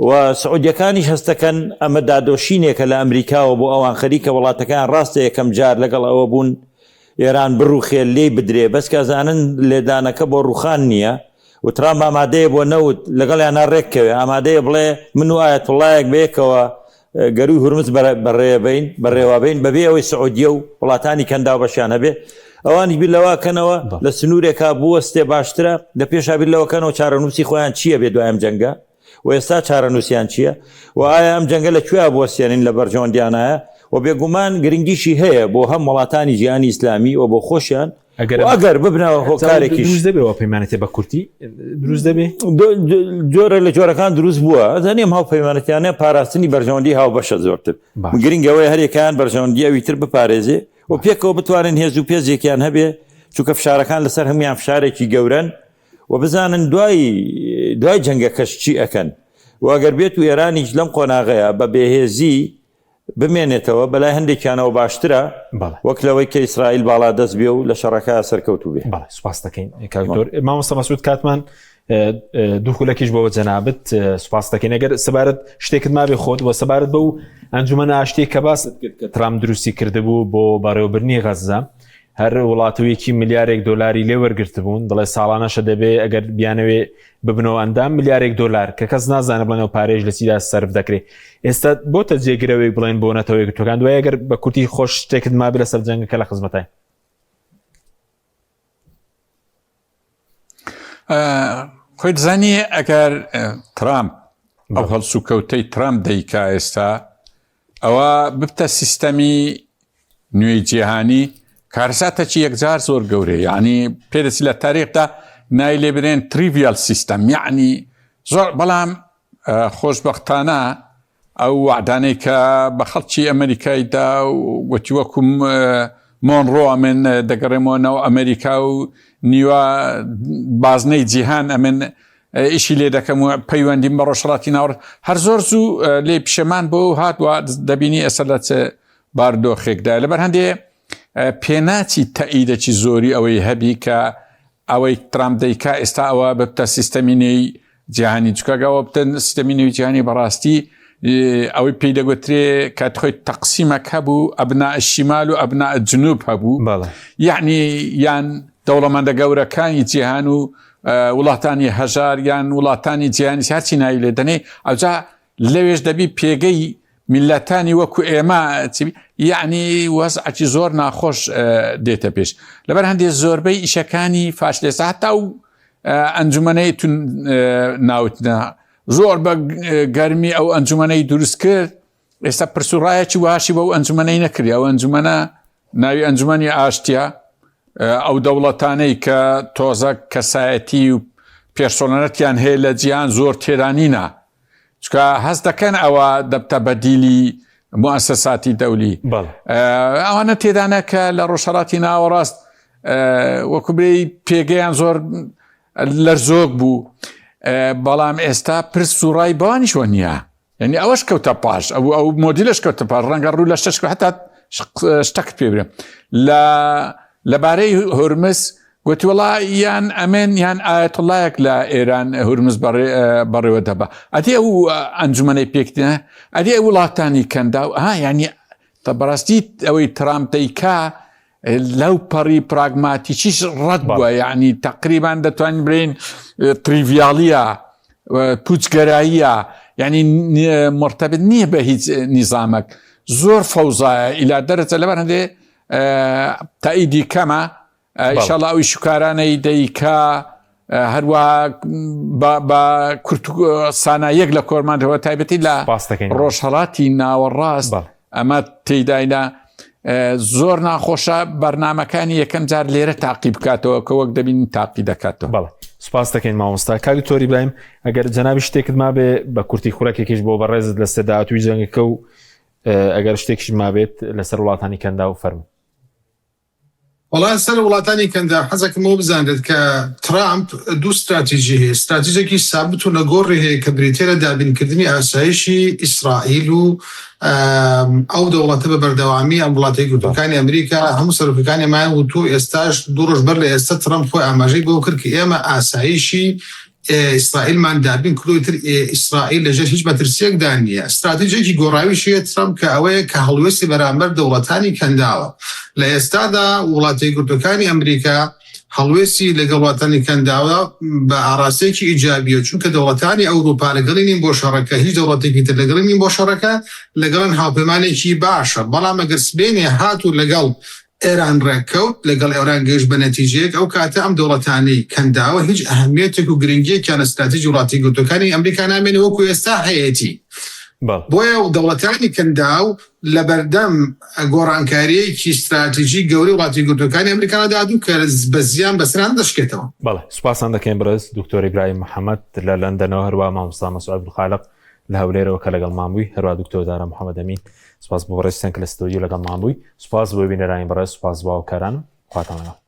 [SPEAKER 2] و سعودیەکانیش هەستەکەن ئەمە دادۆشینێکە لە ئەمریکاوە بۆ ئەوان خەریکە وڵاتەکان ڕاستە یەکەم جار لەگەڵ ئەوە بوون ئێران بڕوخێ لێ بدرێ، بەس کەزانن لێدانەکە بۆ ڕوخان نییە و ترامپ ئامادەیە بۆ نەوت لەگەڵیان ڕێککەوێ، ئامادەیە بڵێ من و ئایەتوڵایەک بەیەکەوە گەروی هورمز بەڕێوابین بەبێ ئەوەی سعودیە و وڵاتانی کەنداو بەشیان هەبێ، ئەوانی بیر لەواکەنەوە لە سنوورێکا بوەستێ باشترە لە پێشا بیر لەوەکەنەوە چارەنووسی خۆیان چییە بێ دوایم جەنگە و ئێستا چارەنووسیان چییە و ئایا ئەم جەنگە لەکوێ بوەستێنین لە بەرژەوەندیانایە و بێگومان گرنگیشی هەیە بۆ هەم وڵاتانی ژیانی ئیسلامی و بۆ خۆشیان ئەگەر ببنەوە هۆکارێکیش
[SPEAKER 1] دەبێەوە پەیمانەتێ بە کورتی دروست دەبێ،
[SPEAKER 2] جۆرە لە جۆرەکان دروست بووە، ئەزانیم هاو پەیمانەتیانە پاراستنی بەرژەوەندی هاو بەشە زۆرتر، گرنگەوەی هەرێکیان بەرژەوەندیەوی تر بپارێزێ و پێکەوە بتوانن هێز و پێزێکیان هەبێ، چونکە فشارەکان لەسەر هەمویان فشارێکی گەورن و بزانن دوای جەنگەکەش چی ئەکەن و ئەگەر بێت و ئێرانیش لەم قۆناغەیە بە بێهێزی بمێنێتەوە بەلای هەندێکیانەوە باشترە وەک لەوەی کە ئیسرائیل باڵا دەست بێ و لە شەڕەکە سەرکەوتوو بێ.
[SPEAKER 1] سوپاس دەکەین کاکتۆر مامۆستا مەسعود کاتمان دوو خولەکیش بۆەوە جەنابەت سوپاس دەکەین، ئەگەر سەبارەت شتێکت مابێ خۆت و سەبارەت بە و ئەنجومەنە ئاشتێک کە باست کرد کە ترامپ دروستی کردبوو بۆ بەڕێوەبرنی غەزە، هەر وڵاتەوەیەکی ملیارێک دۆلاری لێ وەرگرت بوون، دەڵێ ساڵانەشە دەبێ ئەگەر بیانەوێ ببنەوە ئەندام ملیارێک دۆلار کە کەس نازانە بڵێنەوە پارێژ لە چیدا سەرف دەکرێت. ئێستا بۆتە جێگرەوەی بڵێن بۆ نەتەوەی گرتوەکان دوای ئەگەر بە کورتی خۆش شتێکت مابێ لەسەر جەنگەکە لە خزمەتای
[SPEAKER 3] خۆی دەزانی ئەگەر ترامپ ئەو هەڵسوکەوتەی ترامپ دەیکا ئێستا ئەوە ببتە سیستەمی نوێی جیهانی کارساتەکی یەکجار زۆر گەورەیە، یعنی پێدەچی لە تاریخدا نای لێ برێن تریڤیال سیستەم، یعنی زۆر بەڵام خۆشبەختانە ئەو وعدانەی کە بە خەڵکی ئەمریکایدا وەتی وەکوم مۆنڕۆ من دەگەڕێمەوەنەوە ئەمریکا و نیوە بازنەی جیهان ئەمن ئیشی لێ دەکەم و پەیوەندیم بە ڕۆژهەڵاتی ناوەڕ هەر زۆر زوو لێ پیشەمان بۆ هاتووە دەبینی ئەسەر لە چ باردۆخێکدا لەبەر هەندێ پێناچی تەئیدەکی زۆری ئەوەی هەبی کە ئەوەی ترامپ دەیکا ئێستا ئەوە ببتە سیستەمی نوێی جیهانی، چکەگەوە بتە سیستەمی نوێی جیهانی بەڕاستی ئەوەی پێی دەگوترێ کاتخۆی تەقسیمەک هەبوو ئەبنا الشیمال و ئەبنا الجنوب هەبوو، یعنی یان دەوڵەمەندە گەورەکانی جیهان و وڵاتانی هەژار یان وڵاتانی جیهانی هەرچی ناوی لێ دەنێ، ئەوجا لەوێش دەبی پێگەی میلەتانی وەکو ئێمە یعنی وەزعی زۆر ناخۆش دێتە پێش، لەبەر هەندێک زۆربەی ئیشەکانی فاشلێسا هەتا و ئەنجومەنەی ناوتنە زۆر بە گەرمی ئەو ئەنجومەنەی دروست کرد ئێستا پرسوڕایەکی واشی بەو ئەنجومەنەی نەکردی ئەو ئەنجومەنە ناوی ئەنجومەنی ئاشتیە ئەو دەوڵەتانەی کە تۆزە کەسایەتی و پێرسۆنەتیان هەیە لە جیهان زۆر تێرانینە چکە هەست دەکەن ئەوە دەبتە بەدیلی موسساتی دەولی ئەوانە تێدانە کە لە ڕۆژهەڵاتی ناوەڕاست وەکوبرەی پێگەیان زۆر لەرزۆک بوو بەڵام ئێستا پرس و ڕای بەوانیشوە نییە یعنی ئەوەش کەوتە پاش ئەو مۆدیلش کەوتە پاش ڕەنگە ڕوو لە شتێک هەتا شتەکت پێ برێ لەبارەی هورمز گوتی وڵا یان ئەمێن یان ئایەتوڵایەک لە ئێران هورمز بەڕێوە دەبە ئەدی ئەو ئەنجومەنەی پێکتنە ئەدی ئەو وڵاتانی کەندا و یعنی بەڕاستی ئەوەی ترامپ دەیکا لەو پەڕی پراگماتیکیش ڕەت بووە یعنی تقریبان دەتوانین برین تریڤیاڵیە پوچگەراییە یعنی مرتبط نییە بە هیچ نیزامێک زۆر فەوزایە ئیلا دەرەچە لەبەر هەندێ تاییدی کەمە ئینشاڵڵا ئەوی شکارانەی دەیکا هەروەها بە سانایەک لە کۆرمانەوە تایبەتی لە ڕۆژهەڵاتی ناوەڕاست ئەمە تێداینا زۆر ناخۆشە بەرنمەکانی یەکەم جار لێرە تاقی بکاتەوە کە وەک دەبین تاقی دەکاتەوە.
[SPEAKER 1] بەڵێ سوپاس دەکەین مامۆستا کاک تۆری برایم ئەگەر جەنابی شتێکت ما بێ بە کورتی خوراکێکیش بۆ بەڕێزت لە سەرداهاتووی جەنگەکە و ئەگەر شتێکیش ما بێت لەسەر وڵاتانی کەندا و فەرمو.
[SPEAKER 4] وڵات سەر وڵاتانی کەندا حەزەکەمەوە بزانێت کە ترامپ دوو استراتیژی هەیە استراتیژێکی سابت و نەگۆڕی هەیە کە بریتێ لە دابینکردنی ئاسایشی ئیسرائیل و ئەو دەوڵەتە بە بەردەوامی ئەم وڵاتی یەکگرتوەکانی ئەمریکا هەموو سەرۆکەکانیمان وتو ئێستاش دوو ڕۆژ بەر لە ئێستا ترامپ خۆی ئاماژەی بۆ کرد کە ئێمە ئاسایشی ئیسرائیلمان دابین کردوتر ئیسرائیل لەژێر هیچ مەترسیەکدا نییە استراتیژێکی گۆڕاویشیە ترامپ کە ئەوەیە کە هەڵوێستی بەرامبەر دەوڵەتانی کەنداوە لە ئێستادا وڵاتی یەکگرتوەکانی ئەمریکا هەڵوێستی لەگەڵ وڵاتانی کەنداوە بە ئاراستەیەکی ئیجابیە چونکە دەوڵەتانی ئەوروپا لەگەڵی نین بۆ شەڕەکە هیچ دەوڵەتێکی تر لەگەڵی نین بۆ شەڕەکە لەگەڵن هاوپەیمانێکی باشە بەڵام ئەگەر سبێنێ هاتوو لەگەڵ ئێران ڕێککەوت لەگەڵ ئێران گەشت بە نەتیجەیەک ئەو کاتە ئەم دەوڵەتانی کەنداوە هیچ ئەهەمیەتێک و گرنگیەکیان استراتیژی وڵاتی یەکگرتوەکانی ئەمریکا نامێنێ وەکو ئێستا هەیەتی بۆیە دەوڵەتانی کەنداو لە بەردەم گۆڕانکاریەکی استراتیژی گەوری وڵاتی یەکگرتوەکانی ئەمریکانەدا دوو کە بە زیان بەسران دەشکێتەوە.
[SPEAKER 1] بەڵێ سوپاسان دەکەین بەڕێز دکتۆر ئیبراهیم محەممەد لە لەندەنەوە هەروە مامۆستا مەسعود عەبدولخالق لە هەولێرەوە کە لەگەڵ مامبووی هەروە دکتۆر دارا محەممەد ئەمین سوپاس بۆ ڕێستیان کە لە ستۆدیۆ لەگەڵ مامبووی سوپاس بۆ بینەرانی بەڕێز سوپاس بۆ هاوکارانم خواتان لەگەڵ.